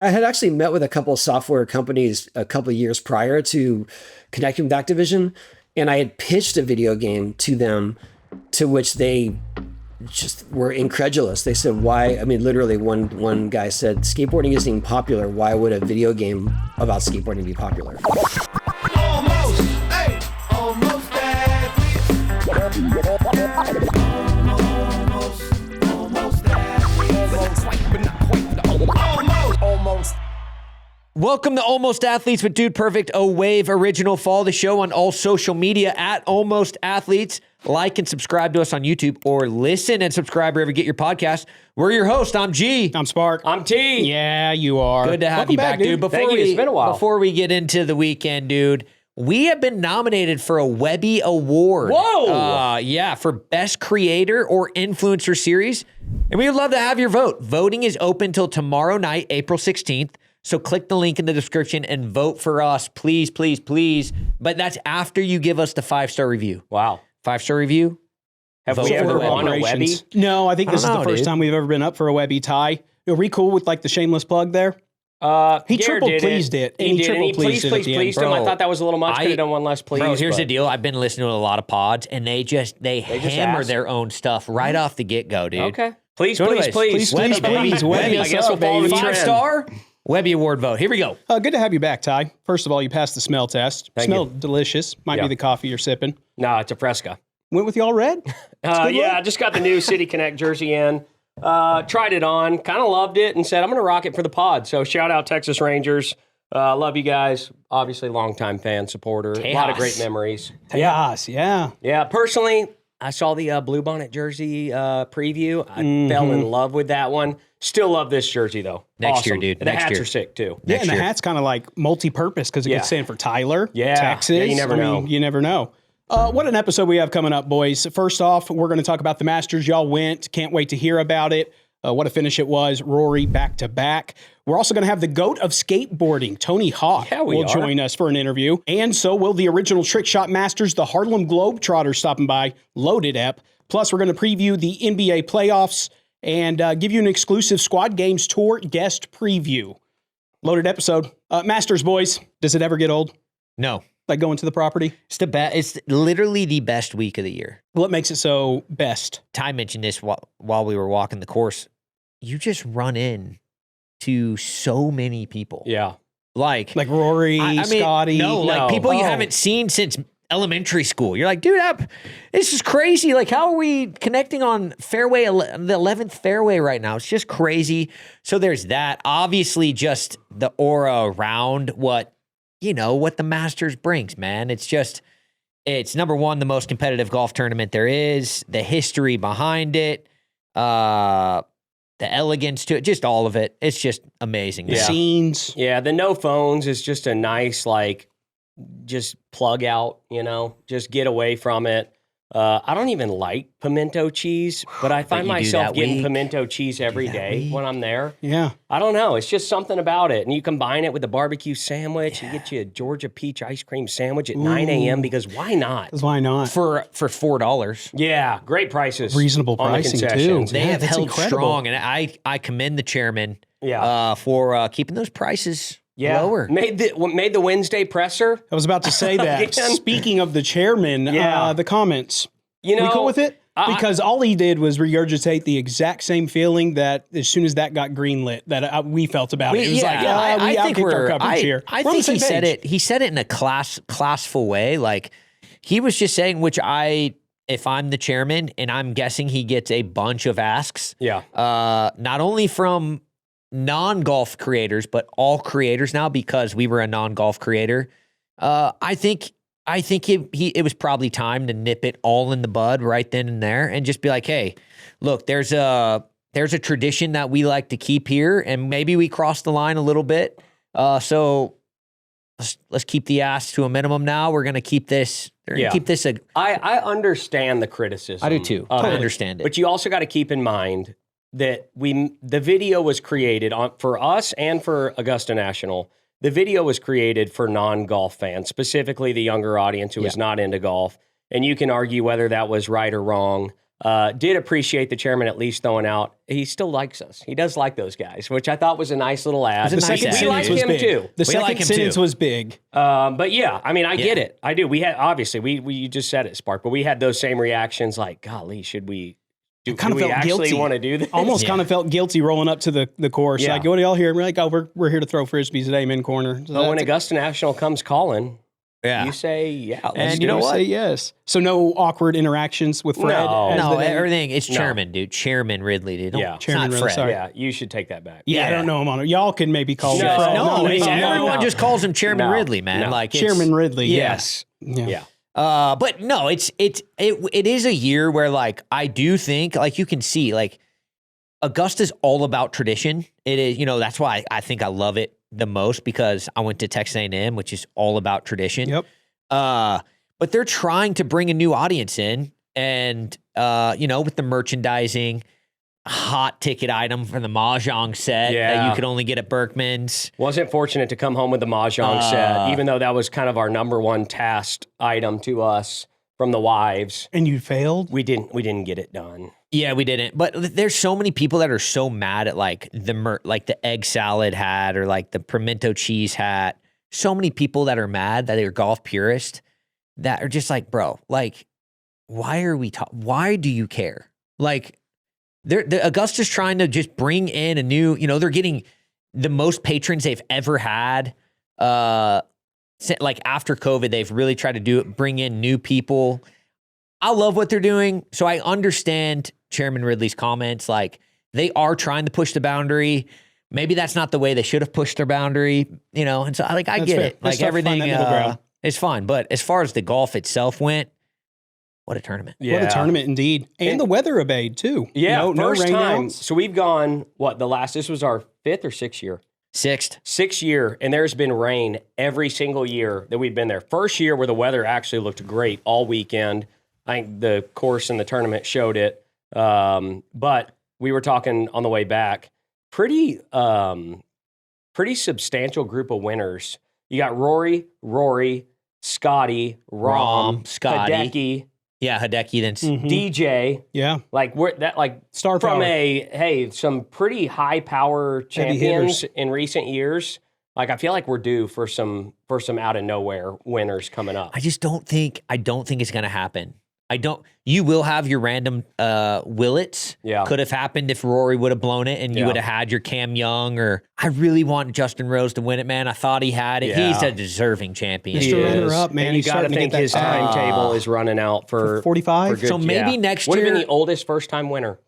I had actually met with a couple of software companies a couple of years prior to connecting with Activision, and I had pitched a video game to them, to which they just were incredulous. They said, why? I mean, literally one guy said, skateboarding isn't even popular. Why would a video game about skateboarding be popular? Almost, hey, almost there. Almost. Welcome to Almost Athletes with Dude Perfect, a Wave original. Follow the show on all social media at Almost Athletes. Like and subscribe to us on YouTube, or listen and subscribe wherever you get your podcast. We're your host. I'm G. I'm Spark. I'm T. Yeah, you are. Good to have you back, dude. Thank you. It's been a while. Before we get into the weekend, dude, we have been nominated for a Webby Award. Whoa! Yeah, for Best Creator or Influencer Series. And we would love to have your vote. Voting is open till tomorrow night, April 16th. So click the link in the description and vote for us. Please, please, please. But that's after you give us the 5-star review. Wow. 5-star review. Have Vote we for ever the won a Webby? No, I think this is I the don't know, first dude. time we've ever been up for a Webby tie. Are we cool with like the shameless plug there? He Garrett triple did pleased it. And He he did. triple And he pleased it at the end. pleased him. I Bro, thought that was a little much. Could have done one less, please. Bro, here's the but- deal. I've been listening to a lot of pods, and they just hammer ask. their own stuff right off the get-go, dude. Okay. Please, So please, anyways, please. please, please, Webby I us guess up, we'll follow the baby. trend. 5-star Webby Award vote. Here we go. Good to have you back, Ty. First of all, you passed the smell test. Thank Smell you. delicious. Might Yeah. be the coffee you're sipping. No, it's a Fresca. Went with y'all red? good Yeah, look. I just got the new City Connect jersey in. Tried it on, kind of loved it, and said, I'm going to rock it for the pod. So shout out Texas Rangers. Love you guys. Obviously, longtime fan, supporter. A lot of great memories. Yes, yeah. Yeah, personally, I saw the Bluebonnet jersey preview. I fell in love with that one. Still love this jersey, though. Next year, Awesome. dude. The Next hats year. are sick, too. Yeah, Next and the year. hat's kind of like multi-purpose because it Yeah. could stand for Tyler, Yeah. Texas. Yeah, you never know. You never know. What an episode we have coming up, boys. First off, we're going to talk about the Masters. Y'all went. Can't wait to hear about it. What a finish it was. Rory back-to-back. We're also going to have the GOAT of skateboarding, Tony Hawk, Yeah, we will are. join us for an interview. And so will the original Trick Shot Masters, the Harlem Globetrotters stopping by, loaded ep. Plus, we're going to preview the NBA playoffs and give you an exclusive Squad Games Tour guest preview. Loaded episode. Masters, boys, does it ever get old? No. Like going to the property? It's literally the best week of the year. What makes it so best? Ty mentioned this while we were walking the course. You just run in to so many people. Yeah. Like Like Rory, Scotty? No, like people you haven't seen since elementary school. You're like, dude, this is crazy. Like, how are we connecting on the 11th fairway right now? It's just crazy. So there's that. Obviously, just the aura around what the Masters brings, man. It's number one, the most competitive golf tournament there is, the history behind it, the elegance to it, just all of it. It's just amazing. The man. scenes. Yeah, the no phones is just a nice, just plug out, just get away from it. I don't even like pimento cheese, but I find you do myself that getting week. pimento cheese every day when I'm there. Yeah. I don't know. It's just something about it. And you combine it with the barbecue sandwich. You get you a Georgia peach ice cream sandwich at 9 a.m. because why not? Why not? For $4. Yeah, great prices. Reasonable on the pricing, too. concessions. They Yeah, have that's held incredible. strong, and I commend the chairman Yeah. for keeping those prices Yeah. lower. Made the Wednesday presser. I was about to say that. Again. Speaking of the chairman, Yeah. the comments. You know, we cool with it? I- Because all he did was regurgitate the exact same feeling that as soon as that got greenlit, that we felt about it. It was like, we outkicked our coverage here. I We're on the think he same said page. it. He said it in a classful way. Like he was just saying, if I'm the chairman, and I'm guessing he gets a bunch of asks. Yeah. Not only from non-golf creators, but all creators now, because we were a non-golf creator. I think it was probably time to nip it all in the bud right then and there, and just be like, hey, look, there's a tradition that we like to keep here, and maybe we crossed the line a little bit. So let's keep the ask to a minimum now. We're gonna keep this. They're gonna Yeah. keep this. I understand the criticism. I do too. of I it. understand it. But you also got to keep in mind that the video was created for us and for Augusta National. The video was created for non-golf fans, specifically the younger audience who is not into golf. And you can argue whether that was right or wrong. Did appreciate the chairman at least throwing out. He still likes us. He does like those guys, which I thought was a nice little ad. It was a The nice second ad. We like sentence was him big. too. The We like second him sentence too. was big. But yeah, I mean, I get it. I do. We had obviously we you just said it, Spark, but we had those same reactions. Like, golly, should we? Do Kind of we felt actually guilty. want to do this? Almost kind of felt guilty rolling up to the course. Yeah. Like, what are y'all here? And we're like, oh, we're here to throw frisbees at Amen Corner. So But when that's- Augusta National comes calling, Yeah. you say, yeah. Let's And do you know it. what? Say yes. So no awkward interactions with Fred. No. as No, the name? everything. It's No. Chairman, dude. Chairman Ridley, dude. Don't- Yeah. it's Chairman not Ridley, Fred. sorry. Yeah, you should take that back. Yeah, I don't know him on it. Y'all can maybe call him No, Fred. No, no, everyone no. just calls him Chairman No, Ridley, man. no. Like it's, Chairman Ridley. Yes. Yeah. Yeah. But no, it is a year where like I do think like you can see like Augusta's all about tradition. It is, that's why I think I love it the most because I went to Texas A&M, which is all about tradition. Yep. But they're trying to bring a new audience in, and with the merchandising, hot ticket item from the mahjong set that Yeah. you could only get at Berkman's. Wasn't fortunate to come home with the mahjong set, even though that was kind of our number one tasked item to us from the wives. And you failed? We didn't get it done. Yeah, we didn't. But there's so many people that are so mad at like the egg salad hat or like the pimento cheese hat. So many people that are mad that they're golf purists that are just like, bro, like, why are we why do you care? Like, the Augusta's trying to just bring in a new, they're getting the most patrons they've ever had. Like after COVID, they've really tried to bring in new people. I love what they're doing. So I understand Chairman Ridley's comments. Like they are trying to push the boundary. Maybe that's not the way they should have pushed their boundary, and so I That's get fair. it. It's Like tough to find everything that middle ground. is fine. But as far as the golf itself went, what a tournament. What a tournament indeed. And the weather obeyed too. Yeah, No first time. rainouts. So we've gone, this was our 5th or 6th year? Sixth. 6th year, and there's been rain every single year that we've been there. First year where the weather actually looked great all weekend. I think the course and the tournament showed it. But we were talking on the way back, pretty substantial group of winners. You got Rory, Scotty, Rom, Scotty. Hideki, Yeah, Hideki then. DJ. Yeah. Like we're that like Star from power. some pretty high power champions hitters. in recent years. Like I feel like we're due for some out of nowhere winners coming up. I don't think it's going to happen. You will have your random Willets. Yeah. Could have happened if Rory would have blown it and you Yeah. would have had your Cam Young I really want Justin Rose to win it, man. I thought he had it. Yeah. He's a deserving champion. Mr. Runner-up, man. And you He's got to starting to think get that his time. timetable is running out for 45? for good- So maybe yeah. next would have been year- the oldest first time winner.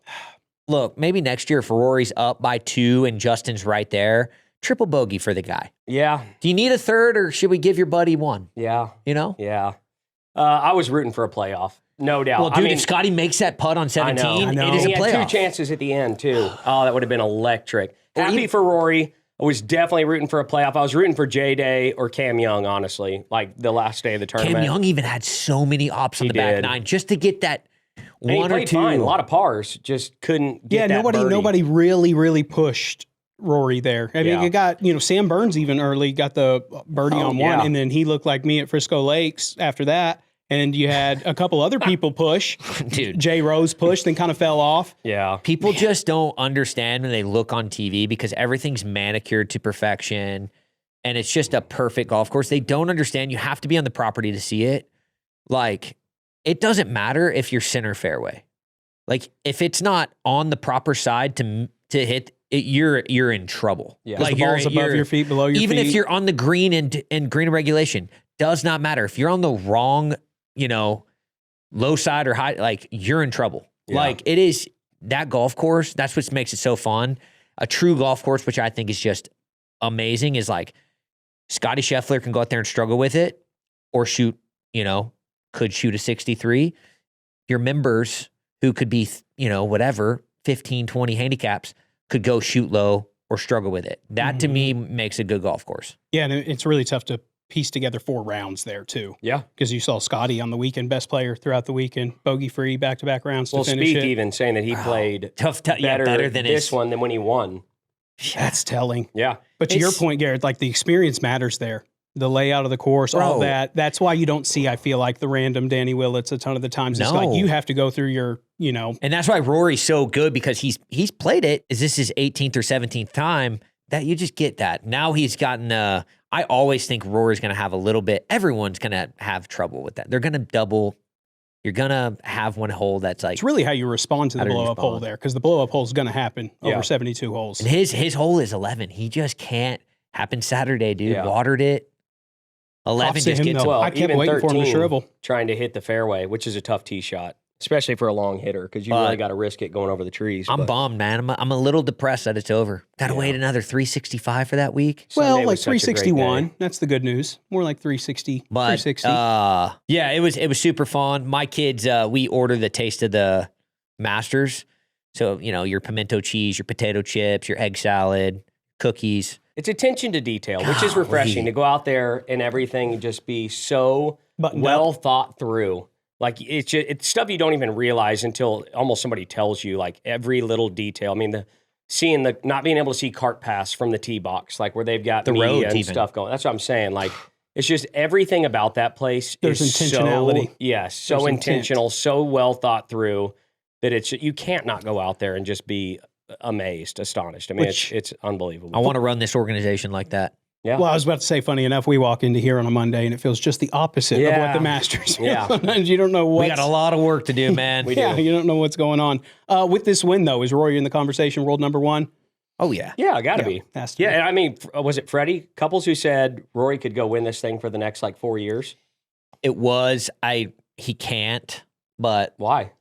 Look, maybe next year if Rory's up by 2 and Justin's right there, triple bogey for the guy. Yeah, Do you need a third or should we give your buddy one? yeah, Yeah. I was rooting for a playoff, no doubt. Well, dude, I mean, if Scotty makes that putt on 17, I know. it is a he had playoff. 2 chances at the end too. Oh, that would have been electric. Well, Happy even- for Rory. I was definitely rooting for a playoff. I was rooting for J-Day or Cam Young, honestly, like the last day of the tournament. Cam Young even had so many ops on He the back did. 9 just to get that And he one or played two. fine. A lot of pars, just couldn't get Yeah, that birdie. nobody really pushed Rory there. I mean, Yeah. you got, Sam Burns even early got the birdie on one, yeah. and then he looked like me at Frisco Lakes after that. And you had a couple other people push. Dude. Jay Rose pushed, then kind of fell off. Yeah. People just don't understand when they look on TV because everything's manicured to perfection and it's just a perfect golf course. They don't understand you have to be on the property to see it. Like, it doesn't matter if you're center fairway. Like, if it's not on the proper side to hit it, you're in trouble. Yeah. Like the ball's above your feet, below your even feet. if you're on the green and green regulation, does not matter. If you're on the wrong, low side or high, like you're in trouble. Yeah. Like it is that golf course. That's what makes it so fun. A true golf course, which I think is just amazing, is like Scotty Scheffler can go out there and struggle with it or shoot, could shoot a 63. Your members who could be, whatever, 15, 20 handicaps could go shoot low or struggle with it. That to me makes a good golf course. Yeah, and it's really tough to piece together 4 rounds there too. Yeah. Because you saw Scotty on the weekend, best player throughout the weekend, bogey free, back-to-back rounds Well, to finish Speak it. even saying that he played Better than this his one than when he won. That's telling. Yeah. But to your It's- point, Garrett, like the experience matters there. the layout of the course, all Bro. that. That's why you don't see, I feel like, the random Danny Willets a ton of the times. It's like No. you have to go through your, And that's why Rory's so good, because he's played it. Is this his 18th or 17th time that you just get that? Now he's gotten I always think Rory's going to have a little bit. Everyone's going to have trouble with that. They're going to double. You're going to have one hole that's like. it's really how you respond to the How do you blow-up hole respond? there, because the blow-up hole is going to happen Yeah. over 72 holes. And his hole is 11. He just can't. Happened Saturday, dude. Yeah. Watered it. 11 Props to just him, gets though. him. I kept waiting for him to shrivel. Trying to hit the fairway, which is a tough tee shot, especially for a long hitter, because you really got to risk it going over the trees. I'm but bummed, man. I'm a little depressed that it's over. Got to wait another 365 for that week. Sunday Well, like was such a great 361. day. That's the good news. More like 360, But 360. yeah, it was super fun. My kids, we ordered the taste of the Masters. So, your pimento cheese, your potato chips, your egg salad, cookies. It's attention to detail, which is Golly. refreshing to go out there and everything just be so Buttoned well up. thought through. Like it's stuff you don't even realize until almost somebody tells you, like every little detail. I mean, not being able to see cart paths from the tee box, like where they've got The media roads and even. stuff going. That's what I'm saying. Like it's just everything about that place. There's is intentionality. So, yes, so There's intent. intentional, so well thought through that you can't not go out there and just be amazed, astonished. I mean, Which- it's unbelievable. I want to run this organization like that. Yeah. Well, I was about to say, funny enough, we walk into here on a Monday and it feels just the opposite of what Yeah. the Masters. Yeah. Sometimes you don't know We what's got a lot of work to do, man. We do. Yeah, you don't know what's going on. With this win, though, is Rory in the conversation, world number one? Oh, yeah. Yeah, got to Yeah, be. has to be. Yeah, I mean, was it Freddie Couples who said Rory could go win this thing for the next 4 years? It was. He can't, but Why?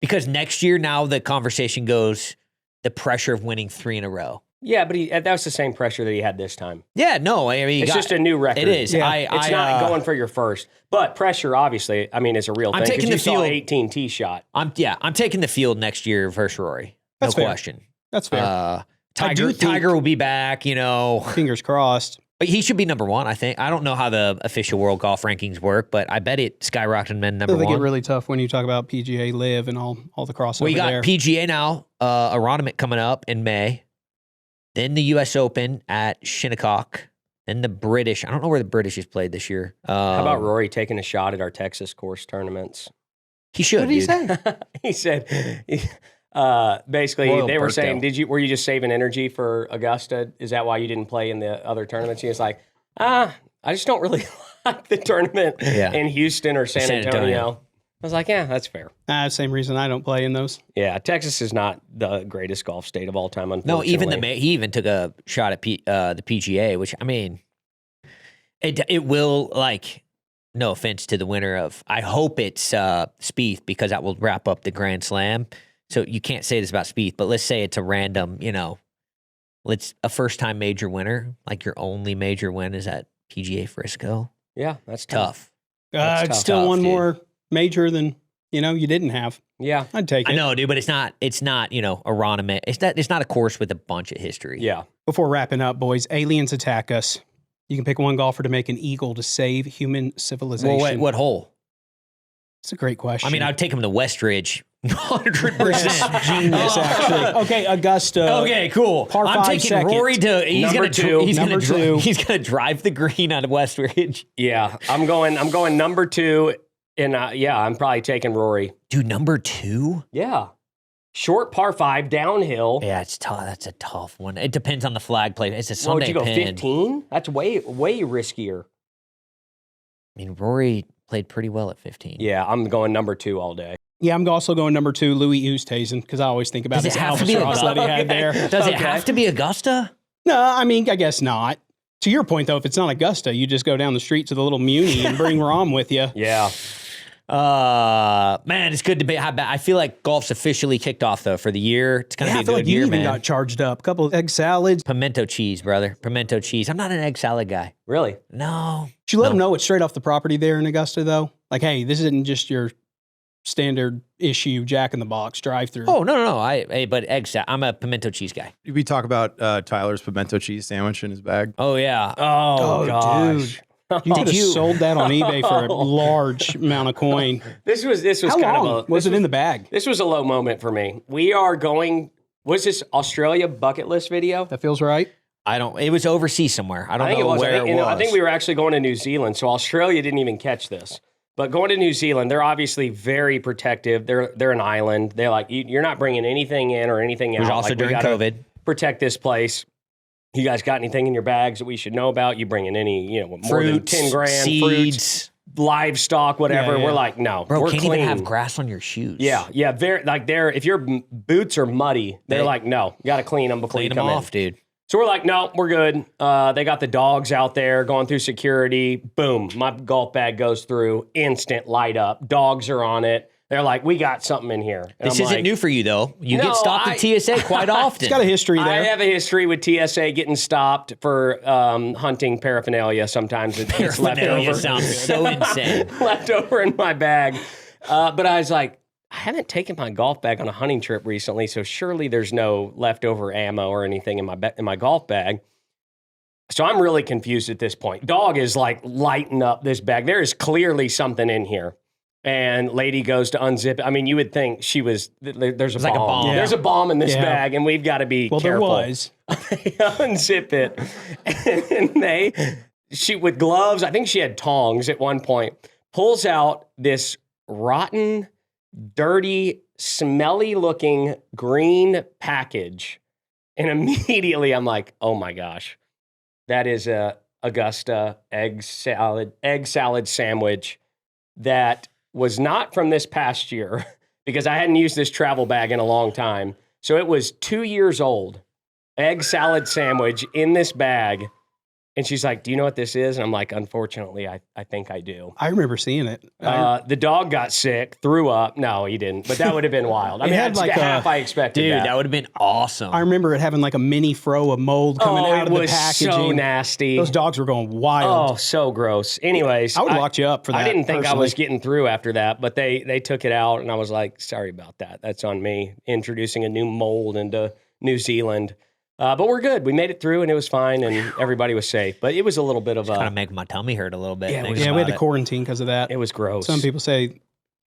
because next year now the conversation goes the pressure of winning 3 in a row. Yeah, but that was the same pressure that he had this time. Yeah, no, I mean, It's just a new record. It is. Yeah. It's not going for your first, but pressure, obviously, I mean, is a real I'm thing. 'cause taking you the saw field. 18 tee shot. I'm taking the field next year versus Rory. That's no fair. question. That's fair. Uh, I do think- Tiger will be back, Fingers crossed. but he should be number one, I think. I don't know how the official world golf rankings work, but I bet it skyrocketed men number They one. get really tough when you talk about PGA Live and all the crossover Well, you got there. PGA now, a tournament coming up in May. Then the U.S. Open at Shinnecock. Then the British. I don't know where the British is played this year. How about Rory taking a shot at our Texas course tournaments? He should. What did he dude. say? He said, basically, Royal they were Birkdale. saying, were you just saving energy for Augusta? Is that why you didn't play in the other tournaments? He was like, I just don't really like the tournament Yeah. in Houston or San San Antonio. Antonio. I was like, yeah, that's fair. Same reason I don't play in those. Yeah, Texas is not the greatest golf state of all time, No, unfortunately. even he even took a shot at the PGA, which I mean, it will no offense to the winner of. I hope it's Spieth because that will wrap up the Grand Slam. So you can't say this about Spieth, but let's say it's a random, let's a first time major winner, like your only major win is at PGA Frisco. Yeah, that's tough. Tough. That's It's tough. still Tough, one dude. more major than you didn't have. Yeah, I'd take it. I know, dude, but it's not a Roniment. It's not a course with a bunch of history. yeah. Before wrapping up, boys, aliens attack us. You can pick one golfer to make an eagle to save human civilization. Well, what hole? It's a great question. I mean, I'd take him to Westridge. 100%. Yes, genius, actually. Okay, Augusta. Okay, cool. Par I'm five taking second. Rory to. He's Number gonna two. He's Number gonna two. He's gonna drive the green out of Westridge. Yeah, I'm going number 2, and I'm probably taking Rory. Dude, number 2. Yeah, short par 5 downhill. Yeah, it's tough. That's a tough one. It depends on the flag play. It's a What would Sunday you go, pin. 15? That's way riskier. I mean, Rory played pretty well at 15. Yeah, I'm going number 2 all day. Yeah, I'm also going number 2, Louis Oosthuizen, because I always think about Does this it have to be albatross that he had there. Does it Okay. have to be Augusta? No, I mean, I guess not. To your point, though, if it's not Augusta, you just go down the street to the little Muni and bring Rom with you. Yeah, Man, it's good to be. I feel like golf's officially kicked off though for the year. It's gonna Yeah, be I a feel good like you year, even man. got charged up. A couple of egg salads. Pimento cheese, brother. Pimento cheese. I'm not an egg salad guy. really. No. Should you let No. them know it's straight off the property there in Augusta, though? Like, hey, this isn't just your standard issue Jack in the Box drive-through. Oh no. But egg salad. I'm a pimento cheese guy. We talk about Tyler's pimento cheese sandwich in his bag. Oh yeah. Oh, gosh. You could have you- sold that on eBay for a large amount of coin. This was How kind long of a was it in the bag? This was a low moment for me. We are going. Was this Australia bucket list video? That feels right. It was overseas somewhere. I don't think know it was. where it was. I think we were actually going to New Zealand, so Australia didn't even catch this. But going to New Zealand, they're obviously very protective. They're an island. They're like, you're not bringing anything in or anything out. It was also like, during COVID. Protect this place. You guys got anything in your bags that we should know about? You bringing any, more Fruits, than 10 grand, seeds, livestock, whatever. Yeah. We're like, no, bro, we're can't clean. even have grass on your shoes. Yeah. If your boots are muddy, they're like, no, you got to clean them before Clean you them come off, in. dude. So we're like, no, we're good. They got the dogs out there going through security. Boom, my golf bag goes through, instant light up. Dogs are on it. They're like, we got something in here. And This I'm isn't like, new for you, though. You No, get stopped at TSA quite often. It's got a history there. I have a history with TSA getting stopped for hunting paraphernalia. Sometimes it's left Paraphernalia over. sounds so insane. Left over in my bag. But I was like, I haven't taken my golf bag on a hunting trip recently, so surely there's no leftover ammo or anything in my golf bag. So I'm really confused at this point. Dog is like lighting up this bag. There is clearly something in here. And lady goes to unzip it. I mean, you would think she was, there's a bomb. like a bomb. There's a bomb in this Yeah. bag, and we've got to be Well, careful. there was. Unzip it. And she with gloves, I think she had tongs at one point, pulls out this rotten, dirty, smelly looking green package. And immediately I'm like, oh my gosh, that is a Augusta egg salad sandwich that was not from this past year because I hadn't used this travel bag in a long time. So it was 2 years old. Egg salad sandwich in this bag. And she's like, do you know what this is? And I'm like, unfortunately, I think I do. I remember seeing it. The dog got sick, threw up. No, he didn't. But that would have been wild. I It mean, had that's like half I expected. Dude, that would have been awesome. I remember it having like a mini fro of mold coming out it of the was packaging. so nasty. Those dogs were going wild. Oh, so gross. Anyways, I would have locked you up for that. I didn't think I personally. was getting through after that, but they took it out, and I was like, sorry about that. That's on me, introducing a new mold into New Zealand. But we're good. We made it through, and it was fine, and everybody was safe. But it was a little bit of kind of make my tummy hurt a little bit. Yeah, thinking Yeah, we had about to it. quarantine because of that. it was gross. Some people say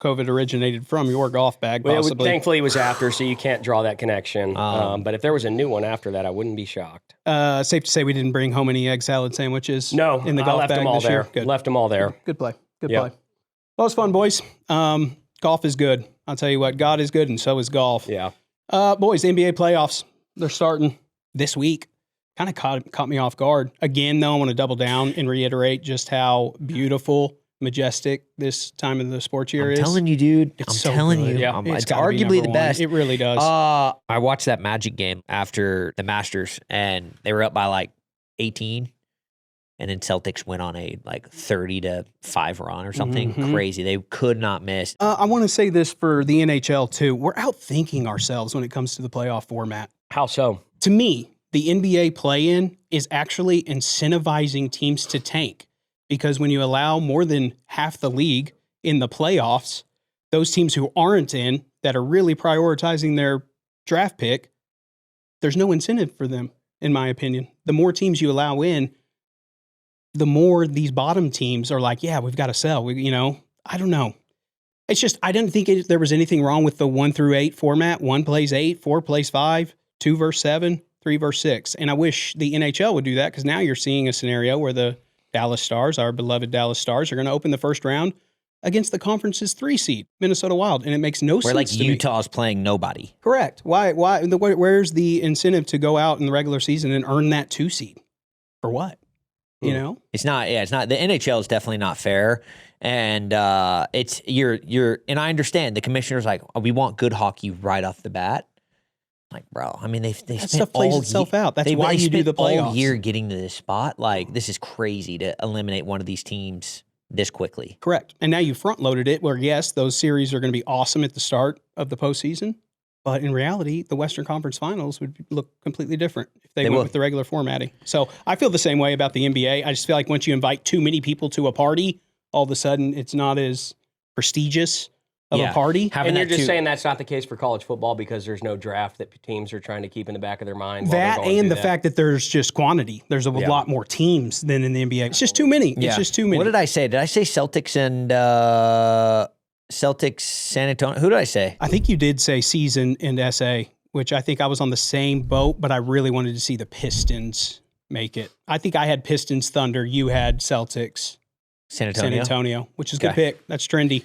COVID originated from your golf bag, Well, possibly. thankfully, it was after, so you can't draw that connection. But if there was a new one after that, I wouldn't be shocked. Safe to say we didn't bring home any egg salad sandwiches. No, in the I golf left bag them all this year. there. Good. Left them all there. Good play. Good Yep. play. Well, it was fun, boys. Golf is good. I'll tell you what, God is good, and so is golf. Yeah. Boys, NBA playoffs. They're starting this week. Kind of caught me off guard. Again, though, I want to double down and reiterate just how beautiful, majestic this time of the sports year is. I'm telling you, dude. It's I'm so telling good. you. Yeah. It's gotta be arguably number the one. best. It really does. I watched that Magic game after the Masters, and they were up by like 18. And then Celtics went on a like 30-5 run or something crazy. They could not miss. I want to say this for the NHL, too. We're outthinking ourselves when it comes to the playoff format. How so? To me, the NBA play-in is actually incentivizing teams to tank because when you allow more than half the league in the playoffs, those teams who aren't in, that are really prioritizing their draft pick, there's no incentive for them, in my opinion. The more teams you allow in, the more these bottom teams are like, yeah, we've got to sell. I don't know. It's just, I didn't think there was anything wrong with the 1 through 8 format. 1 plays 8, 4 plays 5, 2 versus 7, 3 versus 6. And I wish the NHL would do that because now you're seeing a scenario where the Dallas Stars, our beloved Dallas Stars, are going to open the first round against the conference's 3 seed, Minnesota Wild. And it makes no Where sense like to me. Utah's playing nobody. Correct. Where's the incentive to go out in the regular season and earn that 2 seed? For what? You know? It's not. Yeah, it's not. The NHL is definitely not fair, and it's you're. And I understand the commissioner's like, oh, we want good hockey right off the bat. Like, bro, I mean, they That spent stuff plays all itself ye- out. That's they- why they you do spent the playoffs. all year getting to this spot. Like, this is crazy to eliminate one of these teams this quickly. Correct. And now you front loaded it where, yes, those series are going to be awesome at the start of the postseason. But in reality, the Western Conference Finals would look completely different if they went would. with the regular formatting. So I feel the same way about the NBA. I just feel like once you invite too many people to a party, all of a sudden it's not as prestigious of a party. Having And you're that just too- saying that's not the case for college football because there's no draft that teams are trying to keep in the back of their mind. while they're That going through and the that. fact that there's just quantity. There's a lot more teams than in the NBA. It's just too many. Yeah. It's just too many. What did I say? Did I say Celtics and Celtics San Antonio? Who did I say? I think you did say season and SA, which I think I was on the same boat, but I really wanted to see the Pistons make it. I think I had Pistons, Thunder. You had Celtics, San Antonio. which is a good Okay. pick. That's trendy.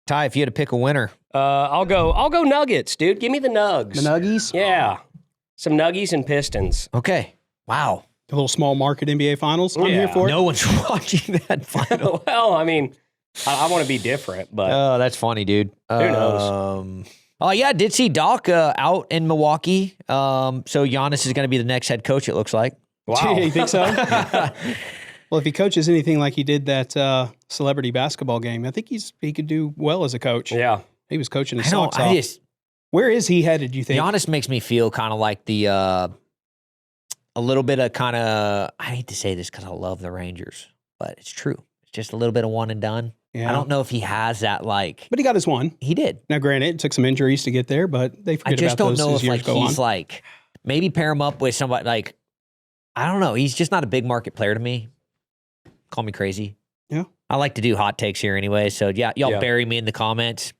Ty, if you had to pick a winner, I'll go Nuggets, dude. Give me the Nugs. The Nuggies, Yeah. Some Nuggies and Pistons. okay. Wow. the little small market NBA Finals. I'm here Yeah. for it. No one's watching that final. Well, I mean, I want to be different, but Oh, that's funny, dude. Who knows? Oh, yeah, I did see Doc out in Milwaukee. So Giannis is going to be the next head coach, it looks like. wow. You think so? Well, if he coaches anything like he did that celebrity basketball game, I think he could do well as a coach. Yeah. He was coaching his I socks don't, off. I just, Where is he headed, you think? Giannis makes me feel kind of like the, a little bit of kind of, I hate to say this because I love the Rangers, but it's true. It's just a little bit of one and done. Yeah. I don't know if he has that, like, But he got his one. he did. Now, granted, it took some injuries to get there, but they I forget just about don't those know as if years like go he's on. like maybe pair him up with somebody like I don't know. He's just not a big market player to me. Call me crazy. Yeah. I like to do hot takes here anyway. So yeah, y'all Yeah. bury me in the comments.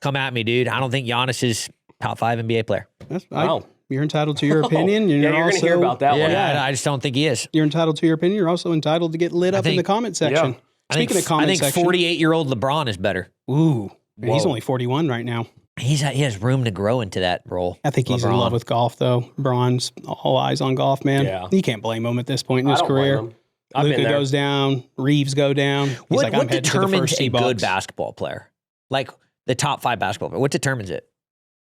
Come at me, dude. I don't think Giannis is top 5 NBA player. Wow. You're entitled to your opinion. And Yeah, you're also, going to hear about that one. I just don't think he is. You're entitled to your opinion. You're also entitled to get lit up in think- the comment section. Yeah. Speaking of comment I think section, 48-year-old LeBron is better. ooh, and he's Whoa. only 41 right now. He has room to grow into that role. I think he's in LeBron. love with golf, though. Bron's all eyes on golf, man. Yeah. You can't blame him at this point in I his don't blame career. him. I've been Luka there. goes down. Reeves go down. He's What, like, I'm what heading to the determines first a Seabucks. good basketball player? Like the top 5 basketball player. What determines it?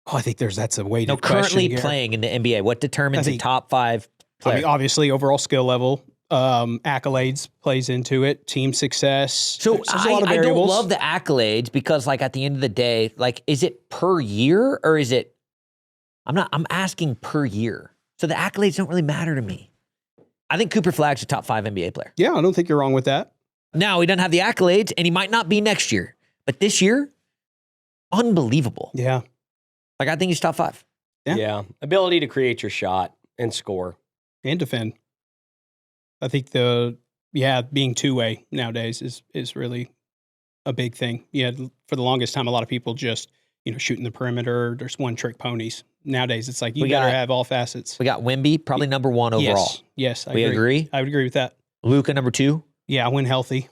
Oh, I think that's a weighted No, question. currently Garrett. playing in the NBA. What determines I a think- top 5 player? I mean, obviously, overall skill level, accolades plays into it. Team success. So There's a lot of I don't variables. love the accolades because, like, at the end of the day, like, is it per year or is it? I'm asking per year. So the accolades don't really matter to me. I think Cooper Flagg's a top 5 NBA player. Yeah, I don't think you're wrong with that. Now he doesn't have the accolades, and he might not be next year, but this year, unbelievable. Yeah. Like, I think he's top 5. Yeah. Yeah. Ability to create your shot and score. And defend. I think being two-way nowadays is really a big thing. Yeah, for the longest time, a lot of people just, shooting the perimeter, there's one-trick ponies. Nowadays, it's like you We better got- have all facets. We got Wemby, probably number 1 overall. Yes, I We agree? I would agree with that. Luka, number 2. Yeah, when healthy.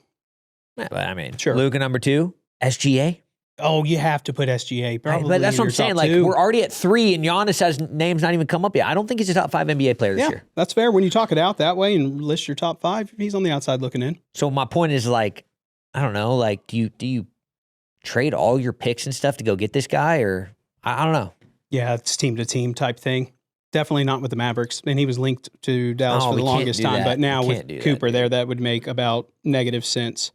Yeah, but I mean, Sure. Luka, number 2. SGA. Oh, you have to put SGA. Probably But that's in what I'm your saying. top Like, two. we're already at 3, and Giannis has names not even come up yet. I don't think he's a top 5 NBA player this yeah, year. that's fair. When you talk it out that way and list your top 5, he's on the outside looking in. So my point is, like, I don't know. Like, do you trade all your picks and stuff to go get this guy, or I don't know. Yeah, it's team-to-team type thing. Definitely not with the Mavericks. And he was linked to Dallas Oh, for the we can't longest do time. that. But now We with can't do that, Cooper there, that would make about negative sense.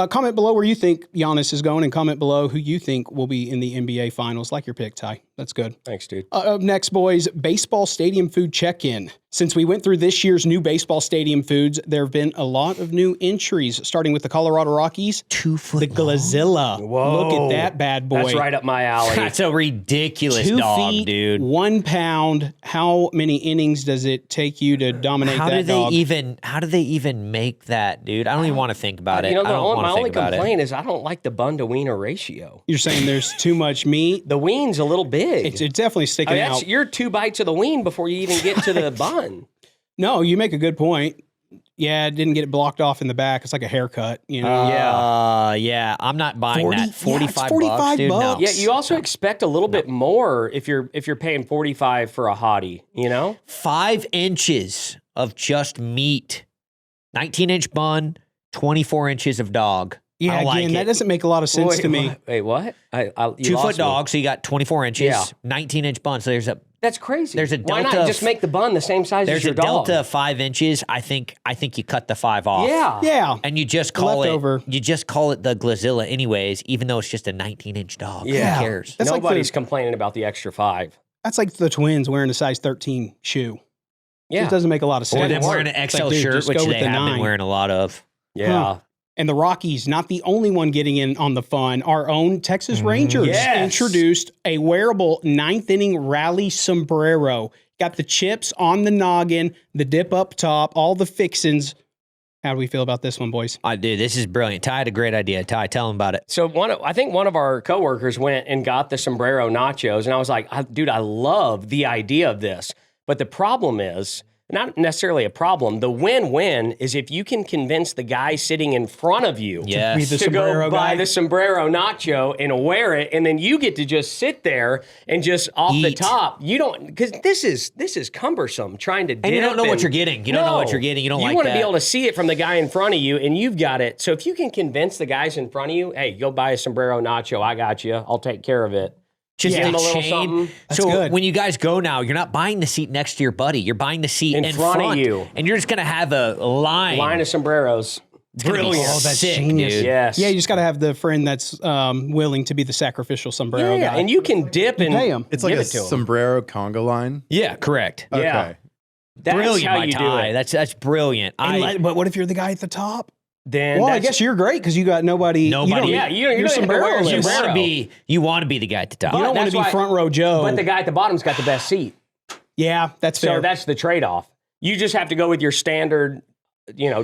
Comment below where you think Giannis is going, and comment below who you think will be in the NBA Finals. Like your pick, Ty. That's good. Thanks, dude. Up next, boys, baseball stadium food check-in. Since we went through this year's new baseball stadium foods, there have been a lot of new entries, starting with the Colorado Rockies, 2 foot. the Glazilla. Whoa. Look at that bad boy. That's right up my alley. That's a ridiculous 2 dog, feet, dude. 1 pound. How many innings does it take you to dominate How that do they dog? How do they even make that, dude? I don't even want to think about it. You know, I don't my want to only think about it. complaint is I don't like the bun to wiener ratio. You're saying there's too much meat. The ween's a little big. It's definitely I sticking mean, out. you're 2 bites of the ween before you even get to the bun. No, you make a good point. Yeah, it didn't get it blocked off in the back. It's like a haircut, Yeah, I'm not buying 40 that. yeah, it's 45 45 bucks, dude. No. bucks. Yeah, you also expect a little bit more if you're paying 45 for a hottie, 5 inches of just meat, 19-inch bun, 24 inches of dog. Yeah, I don't again, like that it. doesn't make a lot of sense to me. Wait, what? You 2 lost foot me. dog, so you got 24 inches, Yeah. 19-inch bun. So there's a That's crazy. There's a Why delta not of- just make the bun the same size as there's your a dog? delta of 5 inches. I think you cut the 5 off. Yeah. Yeah. And you just call Leftover. it the Glazilla anyways, even though it's just a 19-inch dog. Yeah. Who cares? That's like Nobody's the- complaining about the extra 5. That's like the twins wearing a size 13 shoe. Yeah. It doesn't make a lot of sense. Or them wearing an It's XL like, dude, shirt, just which go with they the have 9. been wearing a lot of. Yeah. Huh. And the Rockies, not the only one getting in on the fun. Our own Texas Rangers Yes. introduced a wearable 9th inning rally sombrero. Got the chips on the noggin, the dip up top, all the fixins. How do we feel about this one, boys? Dude, this is brilliant. Ty had a great idea. Ty, tell him about it. So I think one of our coworkers went and got the sombrero nachos, and I was like, dude, I love the idea of this. But the problem is not necessarily a problem. The win-win is if you can convince the guy sitting in front of you Yes. the to go sombrero buy guy. the sombrero nacho and wear it, and then you get to just sit there and just off the Eat. top. You don't, because this is cumbersome trying to dip. And you don't know what you're getting. You don't know what you're getting. You don't like want to that. be able to see it from the guy in front of you, and you've got it. So if you can convince the guys in front of you, hey, go buy a sombrero nacho. I got you. I'll take care of it. Just Give the him a little chain. something. So good. when you guys go now, you're not buying the seat next to your buddy. You're buying the seat in front of you. And you're just going to have a line. Line of sombreros. It's gonna be Brilliant. Oh, that's sick, genius. dude. Yes. Yeah, you just got to have the friend that's willing to be the sacrificial sombrero Yeah, guy. and you can dip and pay 'em. It's like give a it to 'em. sombrero conga line. Yeah, correct. Yeah. Okay. That's Brilliant, how my you do Ty. it. That's brilliant. But what if you're the guy at the top? Then Well, I that's- guess you're great because you got nobody. Nobody- Yeah, you don't your even have to wear a you sombrero-less. sombrero. want to be the guy at the top. You don't want That's to be why- front row Joe. But the guy at the bottom's got the best seat. yeah, that's fair. So that's the trade-off. You just have to go with your standard,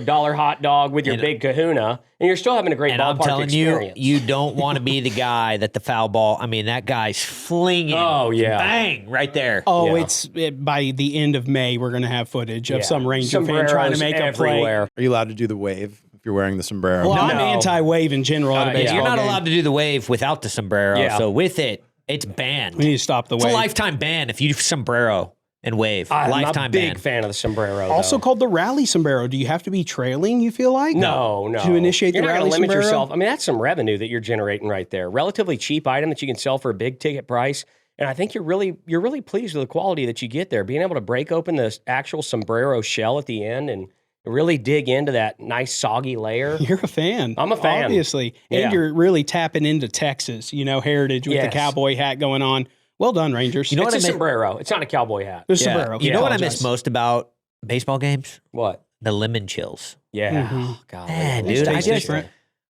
dollar hot dog with your And- big kahuna, and you're still having a great And ballpark I'm telling experience. you don't want to be the guy that the foul ball. I mean, that guy's flinging. Oh, yeah. Bang, right there. Oh, Yeah. by the end of May, we're going to have footage of Yeah. some Ranger fan Sombreros trying to make a play. everywhere. Are you allowed to do the wave if you're wearing the sombrero? Well, I'm No. anti-wave in general at a Yeah. baseball You're not game. allowed to do the wave without the sombrero. Yeah. So with it, it's banned. We need to stop the It's a wave. lifetime ban if you sombrero and wave. I'm lifetime a big ban. fan of the sombrero. Also though. called the rally sombrero. Do you have to be trailing, you feel like? No. To initiate you're the not rally gonna limit sombrero? yourself. I mean, that's some revenue that you're generating right there. Relatively cheap item that you can sell for a big ticket price. And I think you're really pleased with the quality that you get there. Being able to break open the actual sombrero shell at the end and really dig into that nice soggy layer. You're a fan. I'm a fan. Obviously. And Yeah. you're really tapping into Texas, heritage with the Yes. cowboy hat going on. Well done, Rangers. know It's what a I meant- sombrero. It's not a cowboy hat. There's Yeah. sombrero. You know what I Apologize. miss most about baseball games? What? The lemon chills. Yeah. Mhm. Oh, God. Man, These dude, I taste just- different.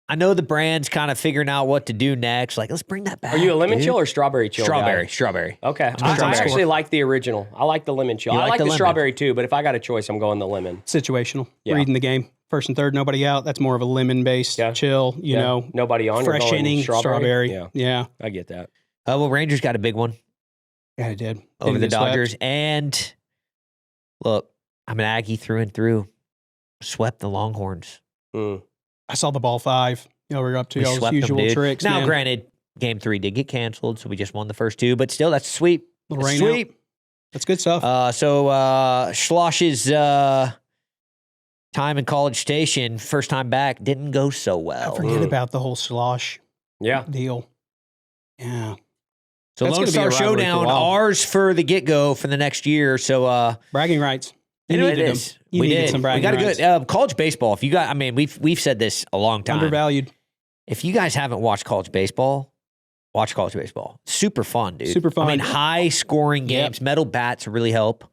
I know the brand's kind of figuring out what to do next. Like, let's bring that back. Are you a lemon dude. chill or strawberry chill? Strawberry. guy? Strawberry. Okay. a I strawberry. actually like the original. I like the lemon chill. You I like like the the lemon? strawberry too, but if I got a choice, I'm going the lemon. Situational. Yeah. Reading the game. First and third, nobody out. That's more of a lemon-based Yeah. chill, Yeah. Nobody on. you're fresh going inning, strawberry. Yeah, Yeah. I get that. Well, Rangers got a big one Yeah, I did. over Didn't the get swept. Dodgers. And look, I'm an Aggie through and through. Swept the Longhorns. Mm. I saw the ball 5. We're up to We y'all's swept usual them, dude. tricks. Now, man. granted, game 3 did get canceled, so we just won the first 2, but still, that's a sweep. Little That's rain a out. sweep. That's good stuff. Schloss's time in College Station, first time back, didn't go so well. I forget about the whole slosh Yeah. deal. Yeah. So That's Lone gonna be a Star rivalry for a Showdown, while. ours for the get-go for the next year. So Bragging rights. You you know, it needed is. them. You we needed did. some We bragging got a rights. good college baseball. If you got, I mean, we've said this a long time. Undervalued. If you guys haven't watched college baseball, watch college baseball. Super fun, dude. Super fun. I mean, high scoring Yep. games. Metal bats really help.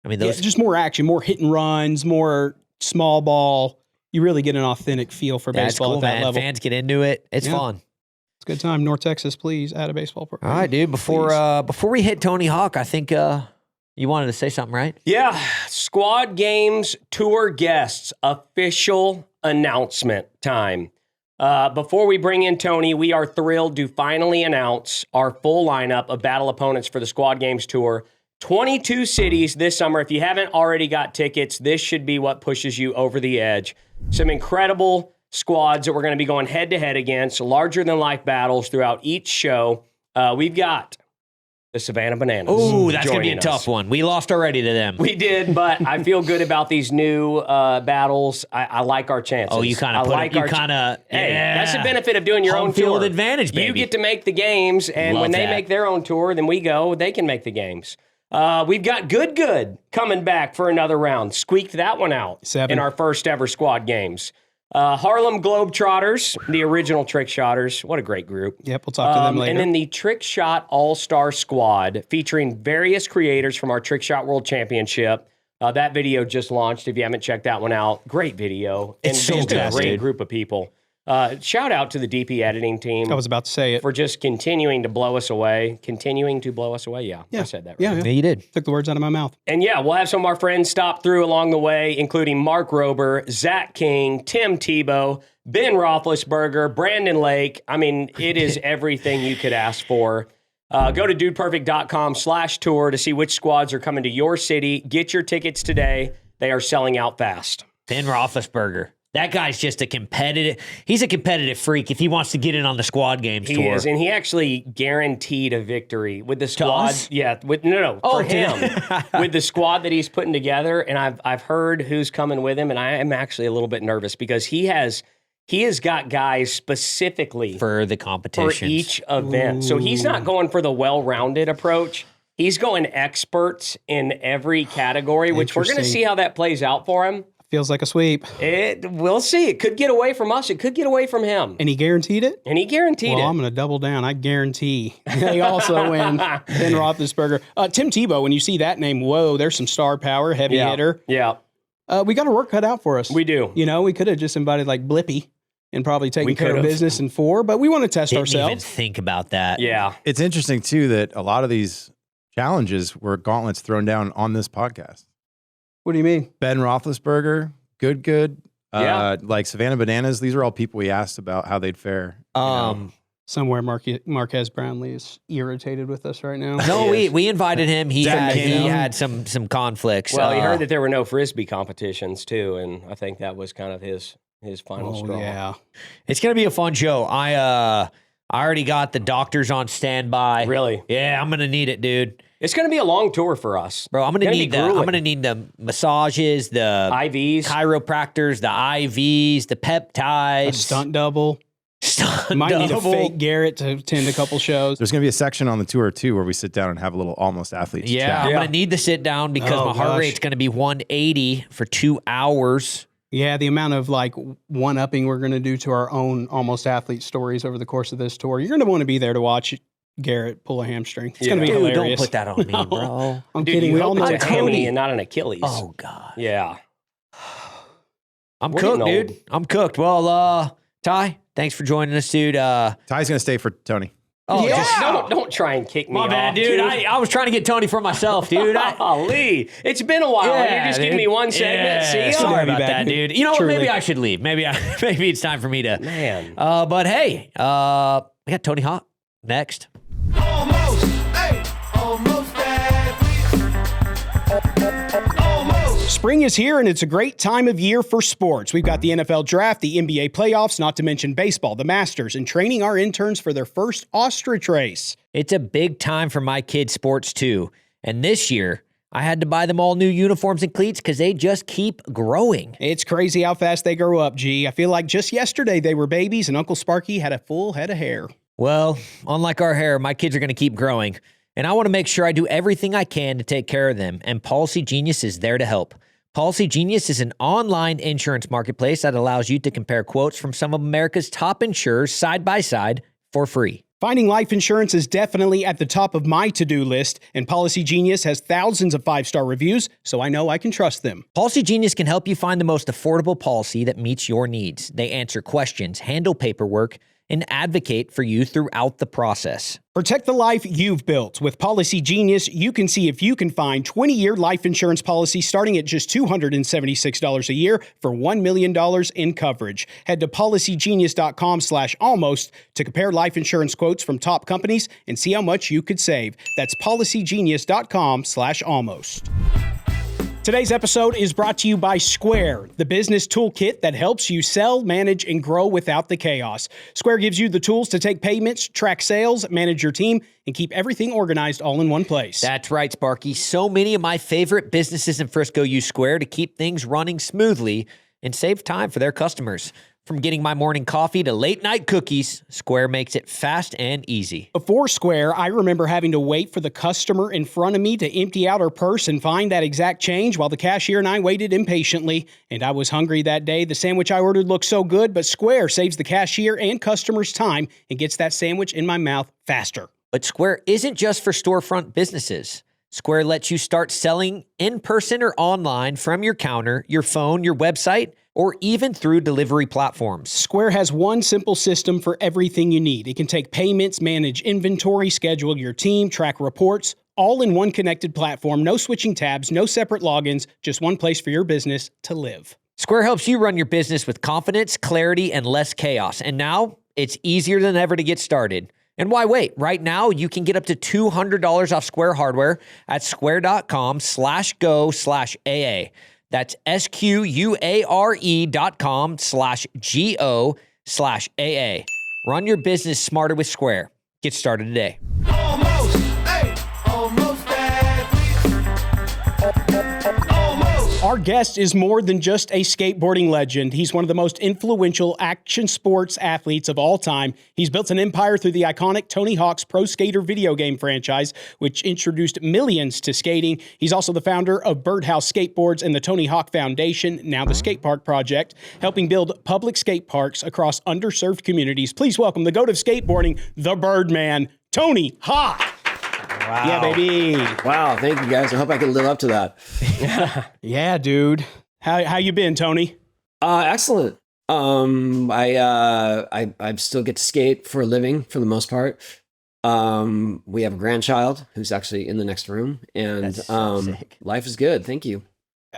I mean, Yeah, those. just more action, more hit and runs, more small ball. You really get an authentic feel for That's baseball cool, at that man. level. Fans get into it. It's Yeah. fun. It's a good time. North Texas, please add a baseball program. All right, dude. Please. Before we hit Tony Hawk, I think you wanted to say something, right? Yeah. Squad Games tour guests official announcement time. Before we bring in Tony, we are thrilled to finally announce our full lineup of battle opponents for the Squad Games tour. 22 cities this summer. If you haven't already got tickets, this should be what pushes you over the edge. Some incredible squads that we're going to be going head-to-head against, larger-than-life battles throughout each show. We've got the Savannah Bananas. Oh, that's going to be a joining us. tough one. We lost already to them. We did, but I feel good about these new battles. I like our chances. Oh, you kind I of like our Hey, that's the benefit of doing your Home own field tour. advantage, You baby. get to make the games, and Love when they that. make their own tour, then we go. They can make the games. We've got Good coming back for another round. Squeaked that one out 7. in our first ever squad games. Harlem Globetrotters, the original Trick Shotters. What a great group. Yep, we'll talk to them later. And then the Trick Shot All-Star Squad featuring various creators from our Trick Shot World Championship. That video just launched. If you haven't checked that one out, great video. It's so just good, a great dude. group of people. Shout out to the DP editing team I was about to say it. for just continuing to blow us away. Yeah, I said that right. Yeah, Yeah, you did. Took the words out of my mouth. And yeah, we'll have some of our friends stop through along the way, including Mark Rober, Zach King, Tim Tebow, Ben Roethlisberger, Brandon Lake. I mean, it is everything you could ask for. Go to dudeperfect.com/tour to see which squads are coming to your city. Get your tickets today. They are selling out fast. Ben Roethlisberger. That guy's just he's a competitive freak if he wants to get in on the squad games tour. He is, and he actually guaranteed a victory with the squad. us? Yeah, for him. With the squad that he's putting together, and I've heard who's coming with him, and I am actually a little bit nervous because he has got guys specifically for the competition for each event. So he's not going for the well-rounded approach. He's going experts in every category, which we're going to see how that plays out for him. Feels like a sweep. We'll see. It could get away from us. It could get away from him. And he guaranteed it? And he guaranteed it. Well, I'm going to double down. I guarantee they also win. Ben Roethlisberger. Tim Tebow, when you see that name, whoa, there's some star power, heavy hitter. Yeah. We got our work cut out for us. We do. You know, we could have just invited like Blippy and probably taken care of business in 4, but we want to test Didn't ourselves. even think about that. Yeah. It's interesting, too, that a lot of these challenges were gauntlets thrown down on this podcast. What do you mean? Ben Roethlisberger, good. Yeah. Like Savannah Bananas, these are all people we asked about how they'd fare. Somewhere Marquez Brownlee is irritated with us right now. No, we invited him. He Zach had some conflicts. Well, he heard that there were no Frisbee competitions, too, and I think that was kind of his final straw. Yeah. It's gonna be a fun show. I already got the doctors on standby. Really? Yeah, I'm gonna need it, dude. It's going to be a long tour for us. Bro, I'm gonna need the massages, the IVs, chiropractors, the IVs, the peptides, A stunt double. Stunt Might need a double. fake Garrett to attend a couple shows. There's going to be a section on the tour, too, where we sit down and have a little almost athletes Yeah, chat. I'm gonna need to sit down because Oh, my heart gosh. rate's gonna be 180 for 2 hours. Yeah, the amount of like one-upping we're going to do to our own almost athlete stories over the course of this tour. You're going to want to be there to watch Garrett pull a hamstring. It's going to be Dude, hilarious. don't put that on me, bro. I'm Dude, kidding. you We all hope know it's a it's hammy Cody. and not an Achilles. Oh God. Yeah. I'm We're cooked, getting dude. I'm cooked. Well, Ty, thanks for joining us, dude. Ty's going to stay for Tony. Oh, Yeah. just Don't try and kick me my off, bad, dude. I was trying to get Tony for myself, dude. Golly. It's been a while. You're just giving me one segment. Yeah, See ya? sorry Be about back. that, dude. You know what? Truly. Maybe I should leave. Maybe it's time for me to. Man. But hey, we got Tony Hawk next. Almost, hey, almost athlete. Almost. Spring is here, and it's a great time of year for sports. We've got the NFL draft, the NBA playoffs, not to mention baseball, the Masters, and training our interns for their first ostrich race. It's a big time for my kids' sports too. And this year, I had to buy them all new uniforms and cleats because they just keep growing. It's crazy how fast they grow up, G. I feel like just yesterday they were babies, and Uncle Sparky had a full head of hair. Well, unlike our hair, my kids are going to keep growing. And I want to make sure I do everything I can to take care of them. And Policy Genius is there to help. Policy Genius is an online insurance marketplace that allows you to compare quotes from some of America's top insurers side by side for free. Finding life insurance is definitely at the top of my to-do list, and Policy Genius has thousands of 5-star reviews, so I know I can trust them. Policy Genius can help you find the most affordable policy that meets your needs. They answer questions, handle paperwork, and advocate for you throughout the process. Protect the life you've built. With Policy Genius, you can see if you can find 20-year life insurance policies starting at just $276 a year for $1 million in coverage. Head to policygenius.com/almost to compare life insurance quotes from top companies and see how much you could save. That's policygenius.com/almost. Today's episode is brought to you by Square, the business toolkit that helps you sell, manage, and grow without the chaos. Square gives you the tools to take payments, track sales, manage your team, and keep everything organized all in one place. That's right, Sparky. So many of my favorite businesses in Frisco use Square to keep things running smoothly and save time for their customers. From getting my morning coffee to late night cookies, Square makes it fast and easy. Before Square, I remember having to wait for the customer in front of me to empty out her purse and find that exact change while the cashier and I waited impatiently. And I was hungry that day. The sandwich I ordered looked so good, but Square saves the cashier and customers time and gets that sandwich in my mouth faster. But Square isn't just for storefront businesses. Square lets you start selling in person or online from your counter, your phone, your website, or even through delivery platforms. Square has one simple system for everything you need. It can take payments, manage inventory, schedule your team, track reports, all in one connected platform. No switching tabs, no separate logins, just one place for your business to live. Square helps you run your business with confidence, clarity, and less chaos. And now it's easier than ever to get started. And why wait? Right now, you can get up to $200 off Square hardware at square.com/go/AA. That's SQUARE.com/GO/AA. Run your business smarter with Square. Get started today. Almost, hey, almost almost. Our guest is more than just a skateboarding legend. He's one of the most influential action sports athletes of all time. He's built an empire through the iconic Tony Hawk's Pro Skater video game franchise, which introduced millions to skating. He's also the founder of Birdhouse Skateboards and the Tony Hawk Foundation, now the Skate Park Project, helping build public skate parks across underserved communities. Please welcome the GOAT of skateboarding, the Birdman, Tony Hawk. Wow. Yeah, baby. Wow, thank you guys. I hope I can live up to that. Yeah, dude. How you been, Tony? Excellent. I still get to skate for a living for the most part. We have a grandchild who's actually in the next room, and That's so sick. life is good. Thank you.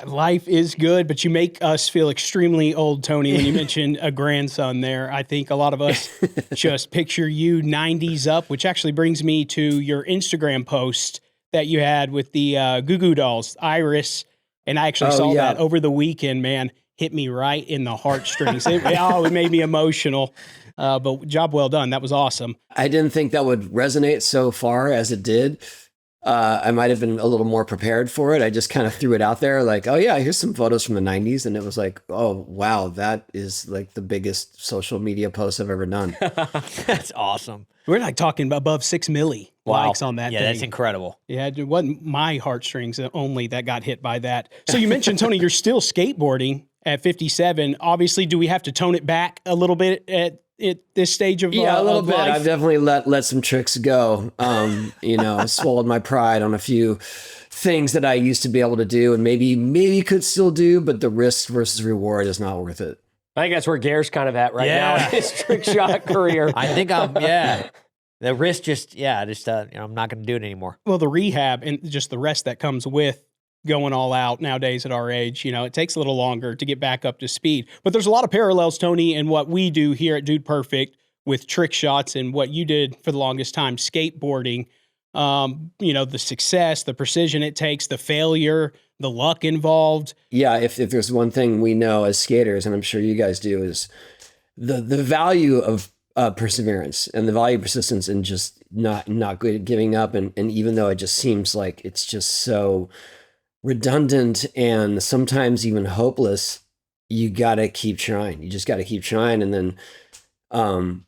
Life is good, but you make us feel extremely old, Tony, when you mention a grandson there. I think a lot of us just picture you 90s up, which actually brings me to your Instagram post that you had with the Goo Goo Dolls, Iris, and I actually saw that over the weekend, man. Hit me right in the heartstrings. It made me emotional, but job well done. That was awesome. I didn't think that would resonate so far as it did. I might have been a little more prepared for it. I just kind of threw it out there like, oh yeah, here's some photos from the 90s. And it was like, oh wow, that is like the biggest social media post I've ever done. That's awesome. We're like talking above 6 milli likes on that Yeah, thing. that's incredible. Yeah, it wasn't my heartstrings only that got hit by that. So you mentioned, Tony, you're still skateboarding at 57. Obviously, do we have to tone it back a little bit at this stage of Yeah, a little of bit. life? I've definitely let some tricks go. I swallowed my pride on a few things that I used to be able to do and maybe could still do, but the risk versus reward is not worth it. I think that's where Gare's kind of at right now in his trick shot career. I think the risk I'm not going to do it anymore. Well, the rehab and just the rest that comes with going all out nowadays at our age, it takes a little longer to get back up to speed. But there's a lot of parallels, Tony, in what we do here at Dude Perfect with trick shots and what you did for the longest time, skateboarding. The success, the precision it takes, the failure, the luck involved. Yeah, if there's one thing we know as skaters, and I'm sure you guys do, is the value of perseverance and the value of persistence and just not good at giving up. And even though it just seems like it's just so redundant and sometimes even hopeless, you got to keep trying. You just got to keep trying. And then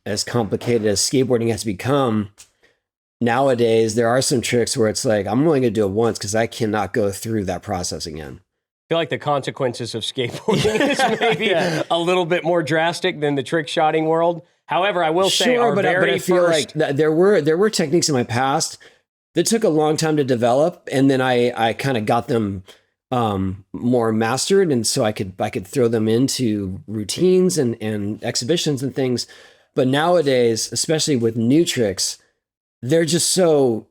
as complicated as skateboarding has become, nowadays there are some tricks where it's like, I'm only going to do it once because I cannot go through that process again. I feel like the consequences of skateboarding is maybe a little bit more drastic than the trick shotting world. However, I will say but I feel like there were techniques in my past that took a long time to develop, and then I kind of got them more mastered, and so I could throw them into routines and exhibitions and things. But nowadays, especially with new tricks, they're just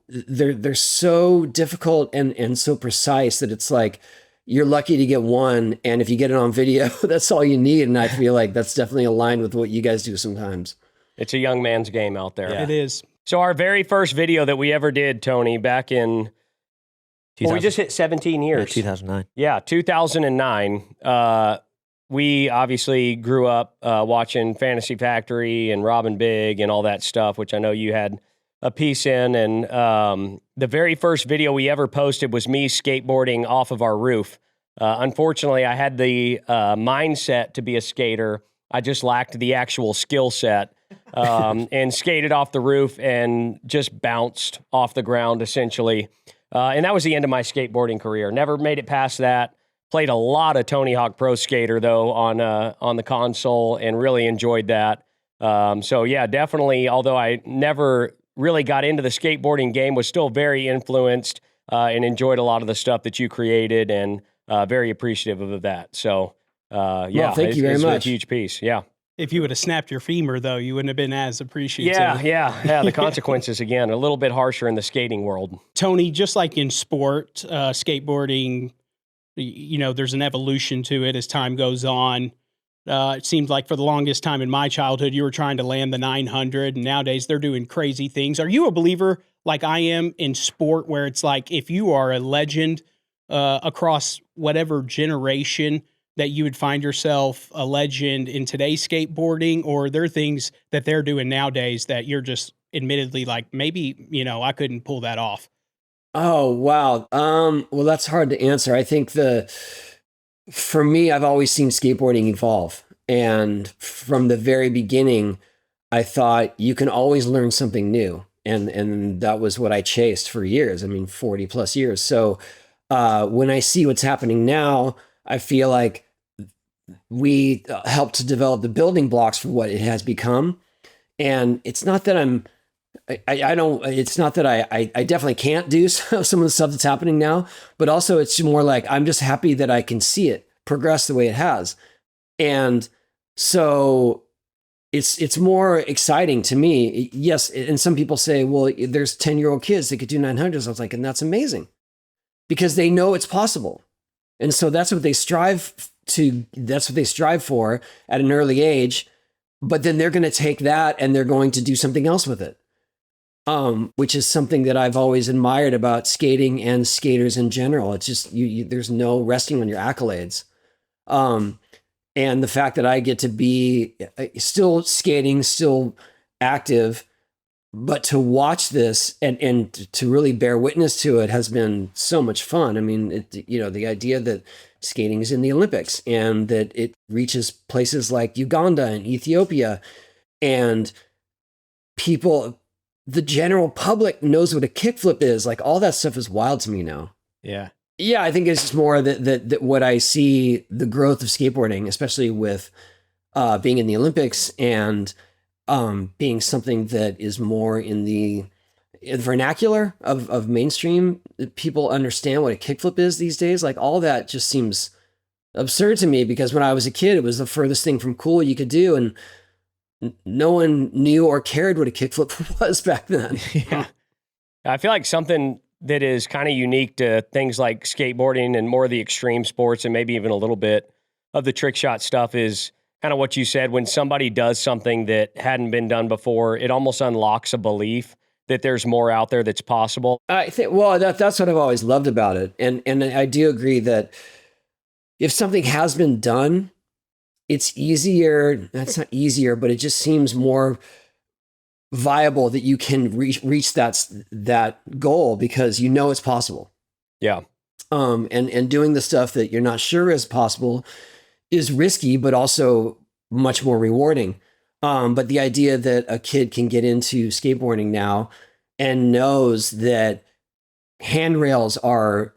they're so difficult and so precise that it's like you're lucky to get one, and if you get it on video, that's all you need. And I feel like that's definitely aligned with what you guys do sometimes. It's a young man's game out there. Yeah. It is. So our very first video that we ever did, Tony, back in, we just hit 17 years. 2009. Yeah, 2009. We obviously grew up watching Fantasy Factory and Robin Big and all that stuff, which I know you had a piece in. And the very first video we ever posted was me skateboarding off of our roof. Unfortunately, I had the mindset to be a skater. I just lacked the actual skill set. And skated off the roof and just bounced off the ground, essentially. And that was the end of my skateboarding career. Never made it past that. Played a lot of Tony Hawk Pro Skater, though, on the console, and really enjoyed that. So, yeah, definitely, although I never really got into the skateboarding game, was still very influenced and enjoyed a lot of the stuff that you created, and very appreciative of that. So, thank you very much. It's a huge piece, yeah. If you would have snapped your femur, though, you wouldn't have been as appreciative. Yeah. The consequences, again, a little bit harsher in the skating world. Tony, just like in sport, skateboarding, there's an evolution to it as time goes on. It seemed like for the longest time in my childhood, you were trying to land the 900, and nowadays they're doing crazy things. Are you a believer, like I am, in sport, where it's like if you are a legend across whatever generation, that you would find yourself a legend in today's skateboarding, or are there things that they're doing nowadays that you're just admittedly like, maybe, I couldn't pull that off? Oh, wow. Well, that's hard to answer. I think for me, I've always seen skateboarding evolve. And from the very beginning, I thought you can always learn something new. And that was what I chased for years. I mean, 40 plus years. So when I see what's happening now, I feel like we helped to develop the building blocks for what it has become. And it's not that it's not that I definitely can't do some of the stuff that's happening now, but also it's more like, I'm just happy that I can see it progress the way it has. And so it's more exciting to me. Yes. And some people say, well, there's 10-year-old kids that could do 900s. I was like, and that's amazing because they know it's possible. And so that's what they strive for at an early age. But then they're going to take that and they're going to do something else with it. Which is something that I've always admired about skating and skaters in general. It's just, there's no resting on your accolades. And the fact that I get to be still skating, still active, but to watch this and to really bear witness to it has been so much fun. I mean, the idea that skating is in the Olympics and that it reaches places like Uganda and Ethiopia, and the general public knows what a kickflip is. Like, all that stuff is wild to me now. Yeah. Yeah, I think it's just more that what I see, the growth of skateboarding, especially with being in the Olympics and being something that is more in the vernacular of mainstream. People understand what a kickflip is these days. Like, all that just seems absurd to me, because when I was a kid, it was the furthest thing from cool you could do. And no one knew or cared what a kickflip was back then. Yeah. I feel like something that is kind of unique to things like skateboarding and more of the extreme sports, and maybe even a little bit of the trick shot stuff, is kind of what you said. When somebody does something that hadn't been done before, it almost unlocks a belief that there's more out there that's possible. I think, well, that's what I've always loved about it. And I do agree that if something has been done, it's easier. That's not easier, but it just seems more viable that you can reach that goal, because you know it's possible. Yeah. And doing the stuff that you're not sure is possible is risky, but also much more rewarding. But the idea that a kid can get into skateboarding now and knows that handrails are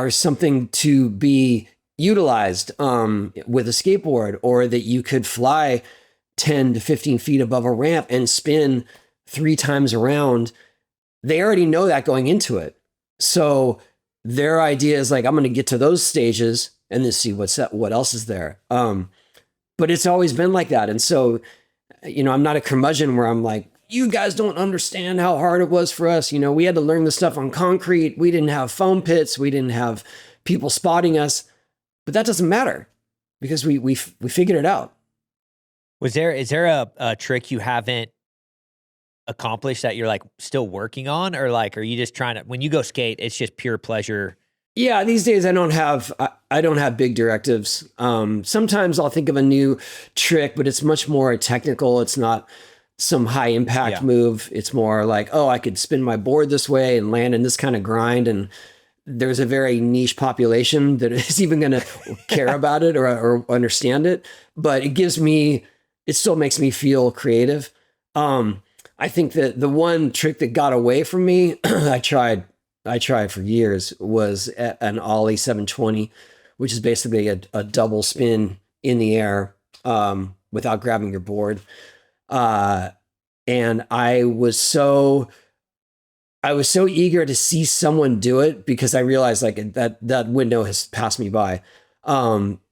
something to be utilized with a skateboard, or that you could fly 10 to 15 feet above a ramp and spin 3 times around, they already know that going into it. So their idea is like, I'm going to get to those stages and then see what else is there. But it's always been like that. And so, I'm not a curmudgeon where I'm like, you guys don't understand how hard it was for us. We had to learn this stuff on concrete. We didn't have foam pits. We didn't have people spotting us. But that doesn't matter, because we figured it out. Is there a trick you haven't accomplished that you're like still working on, or like, are you just trying to, when you go skate, it's just pure pleasure? Yeah, these days I don't have big directives. Sometimes I'll think of a new trick, but it's much more technical. It's not some high impact move. It's more like, oh, I could spin my board this way and land in this kind of grind. And there's a very niche population that is even going to care about it or understand it. But it still makes me feel creative. I think that the one trick that got away from me, I tried for years, was an Ollie 720, which is basically a double spin in the air without grabbing your board. And I was so eager to see someone do it, because I realized like that window has passed me by.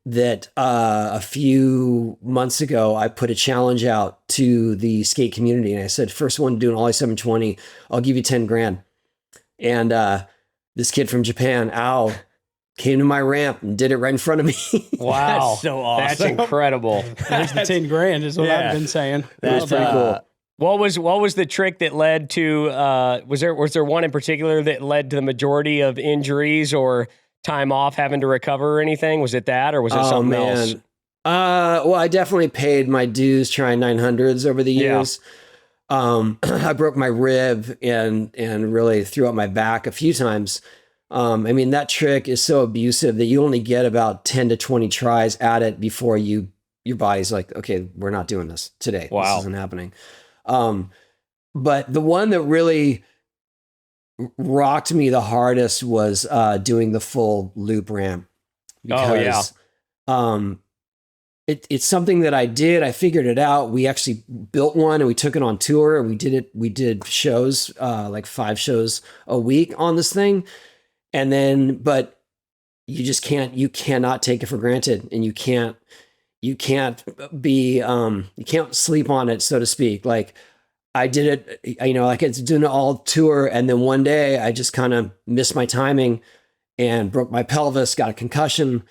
That a few months ago, I put a challenge out to the skate community, and I said, first one to do an Ollie 720, I'll give you 10 grand. And this kid from Japan, Ao, came to my ramp and did it right in front of me. Wow. That's so awesome. That's incredible. There's the 10 grand is what Yeah. I've been saying. That's pretty cool. What was the trick that led to was there one in particular that led to the majority of injuries or time off having to recover or anything? Was it that or was it something else? Well, I definitely paid my dues trying 900s over the years. I broke my rib and really threw out my back a few times. I mean, that trick is so abusive that you only get about 10 to 20 tries at it before your body's like, okay, we're not doing this today. Wow. This isn't happening. But the one that really rocked me the hardest was doing the full loop ramp. Because, it's something that I did. I figured it out. We actually built one and we took it on tour and we did it. We did shows, like 5 shows a week on this thing. And then, but you cannot take it for granted, and you can't sleep on it, so to speak. Like I did it, like it's doing it all tour. And then one day I just kind of missed my timing and broke my pelvis, got a concussion,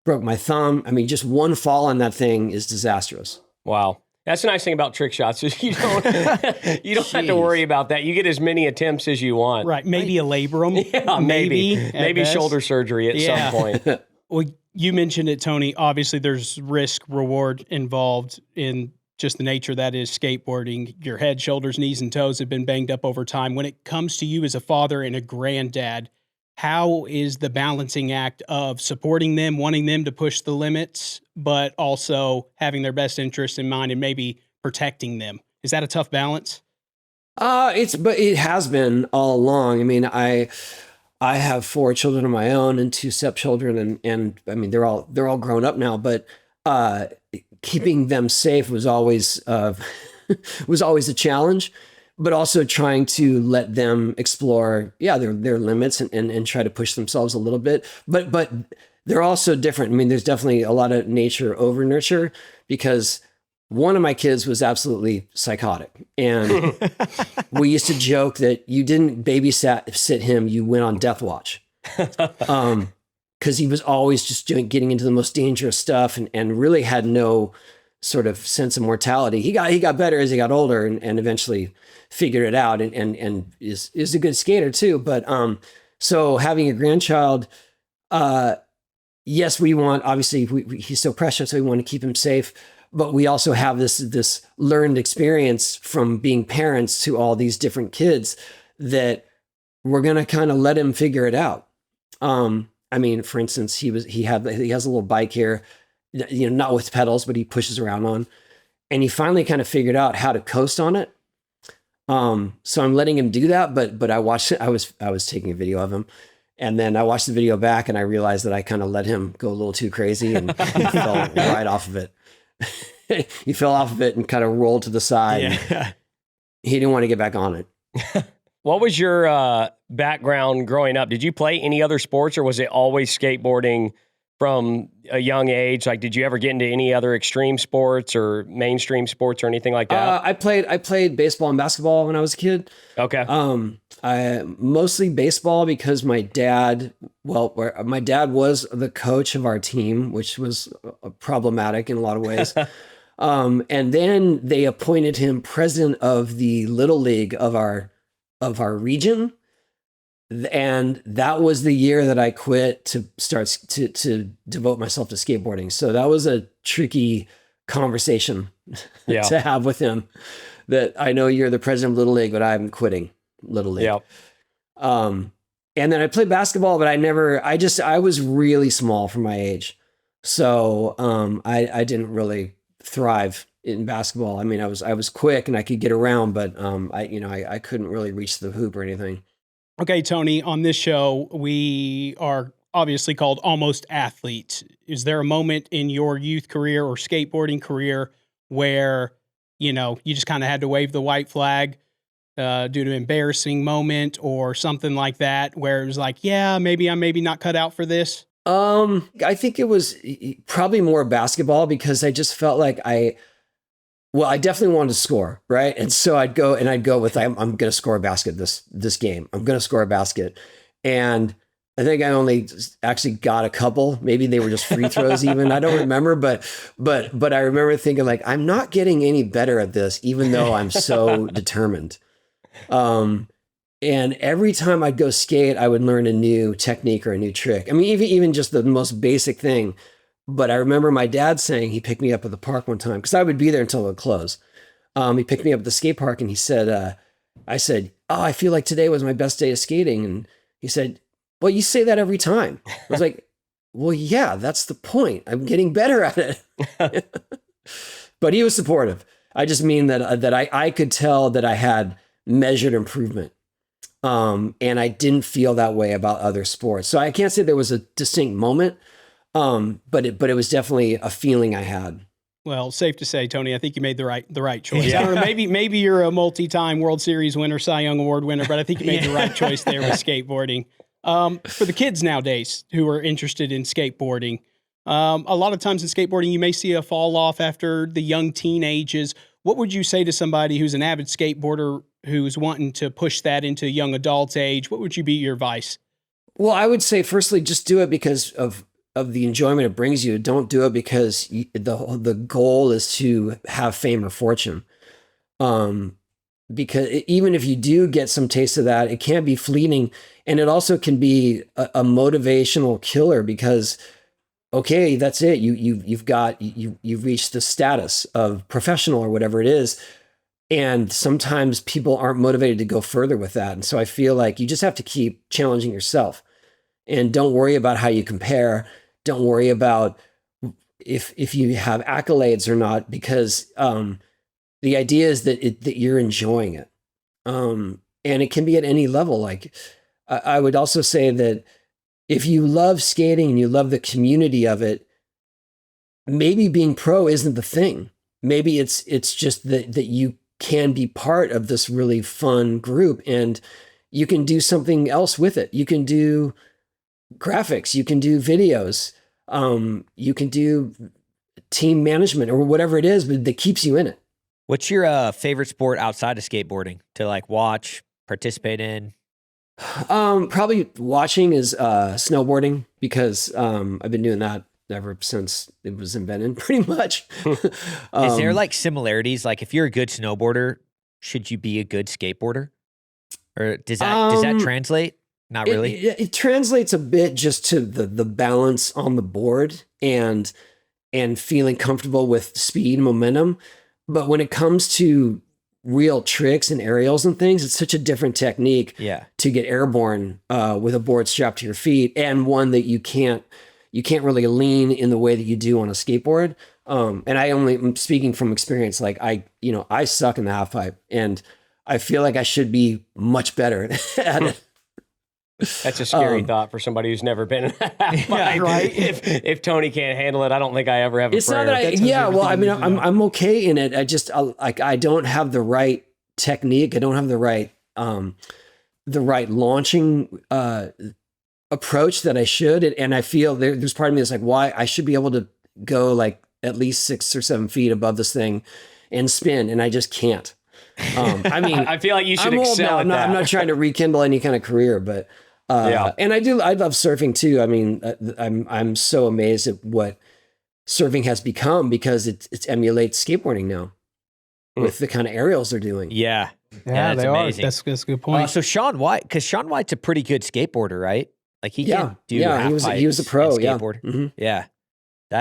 broke my thumb. I mean, just one fall on that thing is disastrous. Wow. That's the nice thing about trick shots is you don't have to worry about that. You get as many attempts as you want. Right. Maybe a labrum. Yeah, maybe best. shoulder surgery at some point. Well, you mentioned it, Tony. Obviously, there's risk reward involved in just the nature that is skateboarding. Your head, shoulders, knees, and toes have been banged up over time. When it comes to you as a father and a granddad, how is the balancing act of supporting them, wanting them to push the limits, but also having their best interests in mind and maybe protecting them? Is that a tough balance? But it has been all along. I mean, I have 4 children of my own and 2 stepchildren, and I mean they're all grown up now. But keeping them safe was always a challenge. But also trying to let them explore, their limits and try to push themselves a little bit. But they're also different. I mean, there's definitely a lot of nature over nurture, because one of my kids was absolutely psychotic. And we used to joke that you didn't babysit him, you went on death watch. Because he was always just getting into the most dangerous stuff and really had no sort of sense of mortality. He got better as he got older and eventually figured it out and is a good skater too. But so having a grandchild, yes, we want, obviously he's so precious, so we want to keep him safe. But we also have this learned experience from being parents to all these different kids that we're gonna kind of let him figure it out. I mean, for instance, he has a little bike here, not with pedals, but he pushes around on, and he finally kind of figured out how to coast on it. So I'm letting him do that, but I watched it. I was taking a video of him, and then I watched the video back and I realized that I kind of let him go a little too crazy and he fell right off of it. He fell off of it and kind of rolled to the side. Yeah. He didn't want to get back on it. What was your background growing up? Did you play any other sports, or was it always skateboarding from a young age? Like, did you ever get into any other extreme sports or mainstream sports or anything like that? I played baseball and basketball when I was a kid. Okay. I mostly baseball because my dad was the coach of our team, which was problematic in a lot of ways. And then they appointed him president of the Little League of our region. And that was the year that I quit to start to devote myself to skateboarding. So that was a tricky conversation to have with him, that I know you're the president of Little League, but I'm quitting Little League. Yep. And then I played basketball, but I was really small for my age. So I didn't really thrive in basketball. I mean, I was quick and I could get around, but I couldn't really reach the hoop or anything. Okay, Tony, on this show, we are obviously called Almost Athletes. Is there a moment in your youth career or skateboarding career where, you just kind of had to wave the white flag due to an embarrassing moment or something like that, where it was like, yeah, maybe I'm not cut out for this? I think it was probably more basketball, because I just felt like I definitely wanted to score, right? And so I'd go with, I'm going to score a basket this game. I'm going to score a basket. And I think I only actually got a couple. Maybe they were just free throws even. I don't remember, but I remember thinking like, I'm not getting any better at this, even though I'm so determined. And every time I'd go skate, I would learn a new technique or a new trick. I mean, even just the most basic thing. But I remember my dad saying, he picked me up at the park one time because I would be there until it would close. He picked me up at the skate park and he said, I said, oh, I feel like today was my best day of skating. And he said, well, you say that every time. I was like, well, yeah, that's the point. I'm getting better at it. But he was supportive. I just mean that I could tell that I had measured improvement. And I didn't feel that way about other sports. So I can't say there was a distinct moment, but it was definitely a feeling I had. Well, safe to say, Tony, I think you made the right choice. Yeah. I don't know, maybe you're a multi-time World Series winner, Cy Young Award winner, but I think you made the right choice there with skateboarding. For the kids nowadays who are interested in skateboarding, a lot of times in skateboarding, you may see a fall off after the young teen ages. What would you say to somebody who's an avid skateboarder who's wanting to push that into young adult age? What would be your advice? Well, I would say, firstly, just do it because of the enjoyment it brings you. Don't do it because the goal is to have fame or fortune. Because even if you do get some taste of that, it can be fleeting, and it also can be a motivational killer because, okay, that's it. You've reached the status of professional or whatever it is. And sometimes people aren't motivated to go further with that. And so I feel like you just have to keep challenging yourself and don't worry about how you compare. Don't worry about if you have accolades or not, because the idea is that you're enjoying it. And it can be at any level. Like I would also say that if you love skating and you love the community of it, maybe being pro isn't the thing. Maybe it's just that you can be part of this really fun group and you can do something else with it. You can do graphics, you can do videos, you can do team management or whatever it is, but that keeps you in it. What's your favorite sport outside of skateboarding to like watch, participate in? Probably watching is snowboarding because I've been doing that ever since it was invented, pretty much. Is there like similarities? Like if you're a good snowboarder, should you be a good skateboarder? Or does that translate? Not really. It translates a bit just to the balance on the board and feeling comfortable with speed and momentum. But when it comes to real tricks and aerials and things, it's such a different technique to get airborne with a board strapped to your feet, and one that you can't really lean in the way that you do on a skateboard. And I'm speaking from experience. Like I suck in the half pipe, and I feel like I should be much better at it. That's a scary thought for somebody who's never been in a half pipe. Right? If Tony can't handle it, I don't think I ever have a prayer. Not that I'm okay in it. I don't have the right technique. I don't have the right launching approach that I should. And I feel there's part of me that's like, why I should be able to go like at least 6 or 7 feet above this thing and spin, and I just can't. I feel like you should excel at that. I'm not trying to rekindle any kind of career, but and I love surfing too. I mean, I'm so amazed at what surfing has become because it emulates skateboarding now with the kind of aerials they're doing. Yeah, they amazing. are. That's a good point. So Shaun White, because Shaun White's a pretty good skateboarder, right? Like he can do half he was a pro. Skateboard. Mm-hmm. Yeah.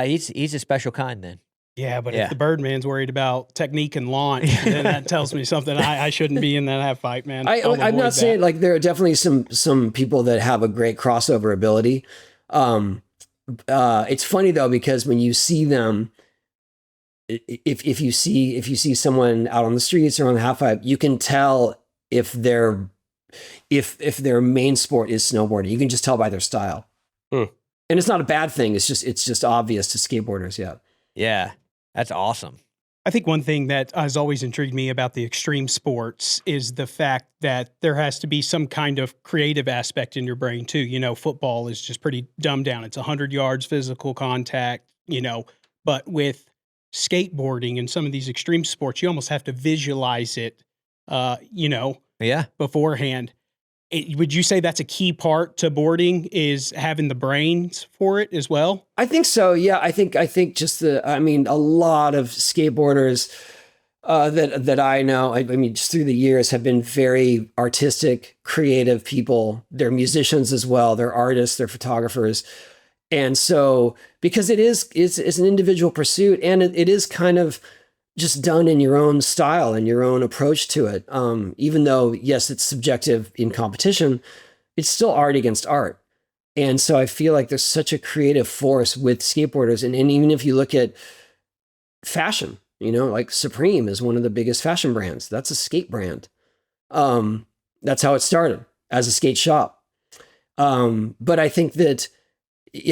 He's a special kind then. Yeah, but if the Birdman's worried about technique and launch, then that tells me something. I shouldn't be in that half pipe, man. I'm not saying like there are definitely some people that have a great crossover ability. It's funny though, because when you see them, if you see someone out on the streets or on the half pipe, you can tell if their main sport is snowboarding. You can just tell by their style. And it's not a bad thing. It's just obvious to skateboarders. Yeah. Yeah. That's awesome. I think one thing that has always intrigued me about the extreme sports is the fact that there has to be some kind of creative aspect in your brain too. You know, football is just pretty dumbed down. It's 100 yards, physical contact, but with skateboarding and some of these extreme sports, you almost have to visualize it, beforehand. Would you say that's a key part to boarding, is having the brains for it as well? I think so. Yeah, I think just a lot of skateboarders that I know, I mean, just through the years have been very artistic, creative people. They're musicians as well. They're artists, they're photographers. And so, because it's an individual pursuit, and it is kind of just done in your own style and your own approach to it. Even though, yes, it's subjective in competition, it's still art against art. And so I feel like there's such a creative force with skateboarders. And even if you look at fashion, like Supreme is one of the biggest fashion brands. That's a skate brand. That's how it started, as a skate shop. But I think that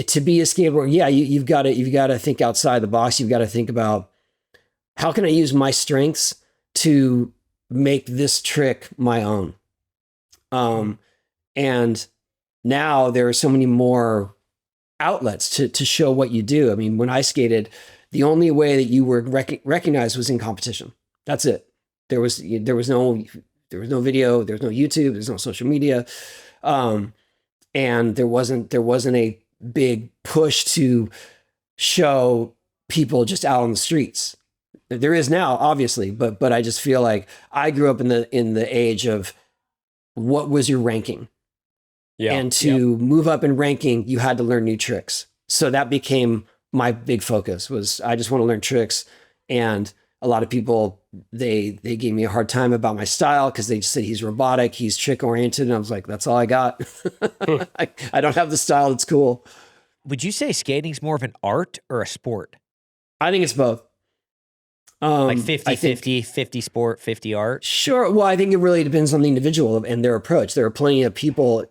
to be a skateboarder, yeah, you've got to think outside the box. You've got to think about, how can I use my strengths to make this trick my own? And now there are so many more outlets to show what you do. I mean, when I skated, the only way that you were recognized was in competition. That's it. There was no video, there was no YouTube, there's no social media, and there wasn't a big push to show people just out on the streets. There is now, obviously, but I just feel like I grew up in the age of what was your ranking, and to move up in ranking, you had to learn new tricks. So that became my big focus. Was I just want to learn tricks, and a lot of people they gave me a hard time about my style because they just said he's robotic, he's trick oriented, and I was like, that's all I got. I don't have the style that's cool. Would you say skating's more of an art or a sport? I think it's both. Like 50-50, 50 sport, 50 art? Sure. Well, I think it really depends on the individual and their approach. There are plenty of people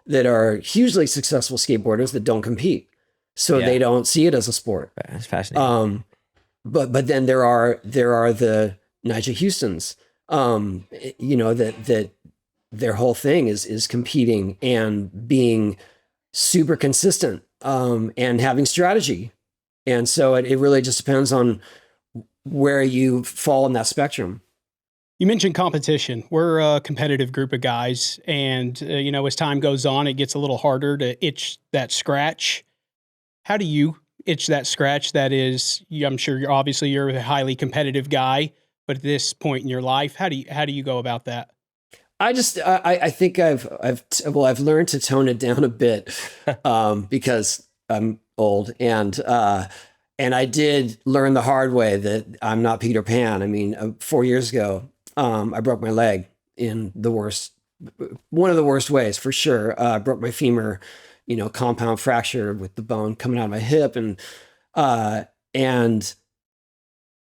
that are hugely successful skateboarders that don't compete. So they don't see it as a sport. That's fascinating. But then there are the Nigel Houstons, that their whole thing is competing and being super consistent, and having strategy. And so it really just depends on where you fall in that spectrum. You mentioned competition. We're a competitive group of guys, and as time goes on, it gets a little harder to itch that scratch. How do you itch that scratch? That is, I'm sure you're a highly competitive guy, but at this point in your life, how do you go about that? I think I've learned to tone it down a bit, because I'm old, and I did learn the hard way that I'm not Peter Pan. I mean, 4 years ago, I broke my leg in one of the worst ways, for sure. I broke my femur, compound fracture with the bone coming out of my hip. And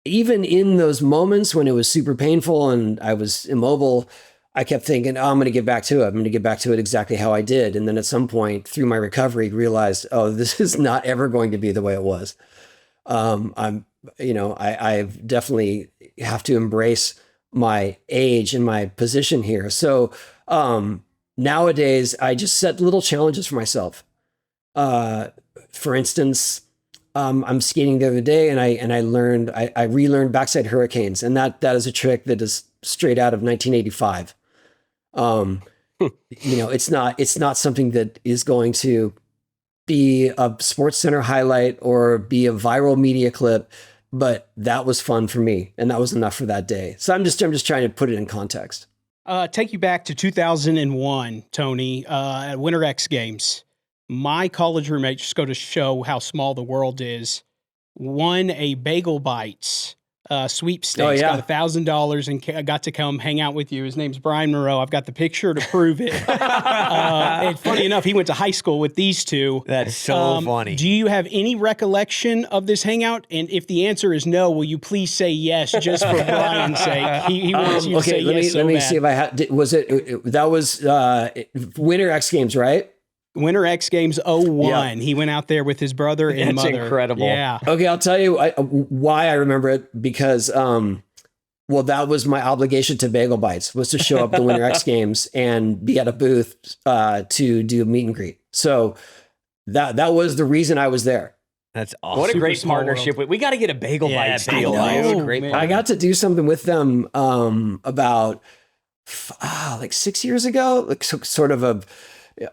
even in those moments when it was super painful and I was immobile, I kept thinking, I'm going to get back to it. I'm going to get back to it exactly how I did. And then at some point through my recovery, realized, this is not ever going to be the way it was. I definitely have to embrace my age and my position here. So, nowadays I just set little challenges for myself. For instance, I'm skating the other day and I relearned backside hurricanes, and that is a trick that is straight out of 1985. It's not something that is going to be a Sports Center highlight or be a viral media clip, but that was fun for me, and that was enough for that day. So I'm just trying to put it in context. Take you back to 2001, Tony, at Winter X Games. My college roommate, just go to show how small the world is, won a Bagel Bites sweepstakes, got $1,000, and got to come hang out with you. His name's Brian Moreau. I've got the picture to prove it. And funny enough, he went to high school with these two. That's so funny. Do you have any recollection of this hangout? And if the answer is no, will you please say yes, just for Brian's sake? He wants you to say yes. Let me see if I had. Was it that was Winter X Games, right? Winter X Games 01. Yeah. He went out there with his brother and mother. That's incredible. Yeah. Okay, I'll tell you why I remember it, because that was my obligation to Bagel Bites, was to show up the Winter X Games and be at a booth to do a meet and greet. So that was the reason I was there. That's awesome. What a great partnership. We got to get a Bagel Bites deal. I got to do something with them about like 6 years ago, like sort of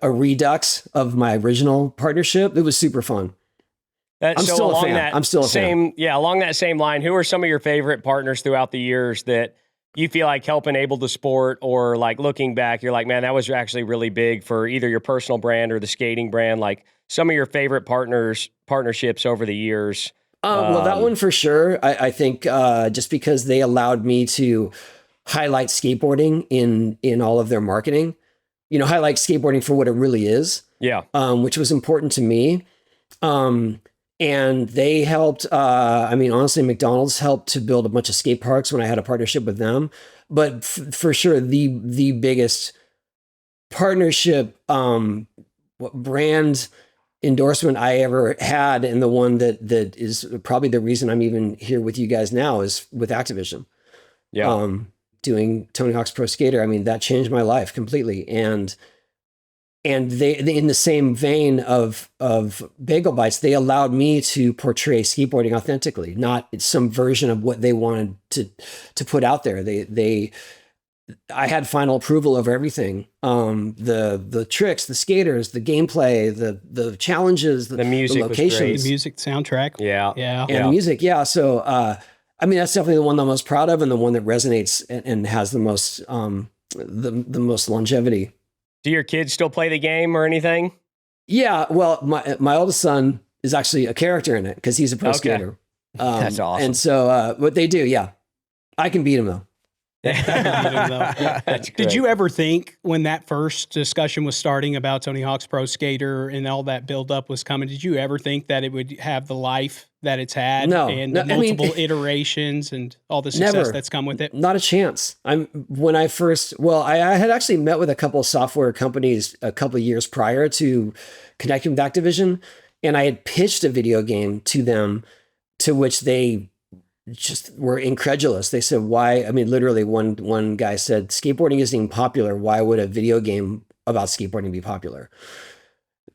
a redux of my original partnership. It was super fun. I'm still a fan. I'm still a fan. Yeah, along that same line, who are some of your favorite partners throughout the years that you feel like help enable the sport, or like looking back, you're like, man, that was actually really big for either your personal brand or the skating brand? Like some of your favorite partnerships over the years. Well, that one for sure. I think just because they allowed me to highlight skateboarding in all of their marketing, highlight skateboarding for what it really is. Yeah. Which was important to me. And they helped, honestly, McDonald's helped to build a bunch of skate parks when I had a partnership with them. But for sure, the biggest partnership, brand endorsement I ever had, and the one that is probably the reason I'm even here with you guys now, is with Activision. Yeah. Doing Tony Hawk's Pro Skater. I mean, that changed my life completely. And they in the same vein of Bagel Bites, they allowed me to portray skateboarding authentically, not some version of what they wanted to put out there. I had final approval over everything. The tricks, the skaters, the gameplay, the challenges, the music, the locations, the music, soundtrack. Yeah. And the music. Yeah. So, that's definitely the one I'm most proud of, and the one that resonates and has the most, the most longevity. Do your kids still play the game or anything? Yeah. Well, my oldest son is actually a character in it because he's a pro skater. That's awesome. And so, what they do, yeah, I can beat him though. Did you ever think, when that first discussion was starting about Tony Hawk's Pro Skater and all that buildup was coming, did you ever think that it would have the life that it's had? No. And the multiple iterations and all the success that's come with it? Not a chance. I had actually met with a couple of software companies a couple of years prior to connecting with Activision, and I had pitched a video game to them, to which they just were incredulous. They said, why? I mean, literally one guy said, skateboarding isn't even popular. Why would a video game about skateboarding be popular?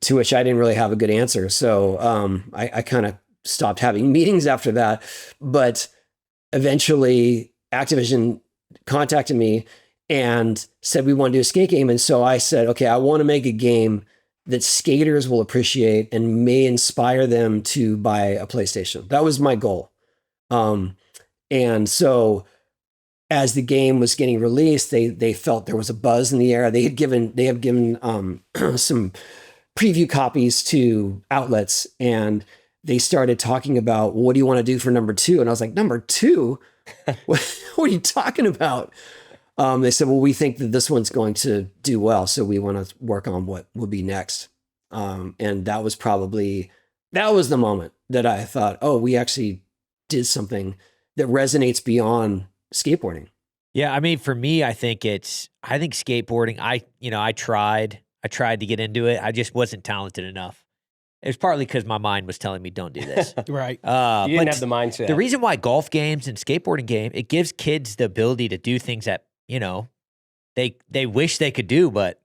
To which I didn't really have a good answer. So I kind of stopped having meetings after that. But eventually Activision contacted me and said, we want to do a skate game. And so I said, okay, I want to make a game that skaters will appreciate and may inspire them to buy a PlayStation. That was my goal. And so as the game was getting released, they felt there was a buzz in the air. They have given some preview copies to outlets, and they started talking about, what do you want to do for number 2? And I was like, number 2? What are you talking about? They said, well, we think that this one's going to do well, so we want to work on what will be next. And that was the moment that I thought, oh, we actually did something that resonates beyond skateboarding. Yeah, I mean, for me, I think skateboarding, I tried to get into it. I just wasn't talented enough. It was partly because my mind was telling me, don't do this. Right. You didn't have the mindset. The reason why golf games and skateboarding game, it gives kids the ability to do things that, they wish they could do, but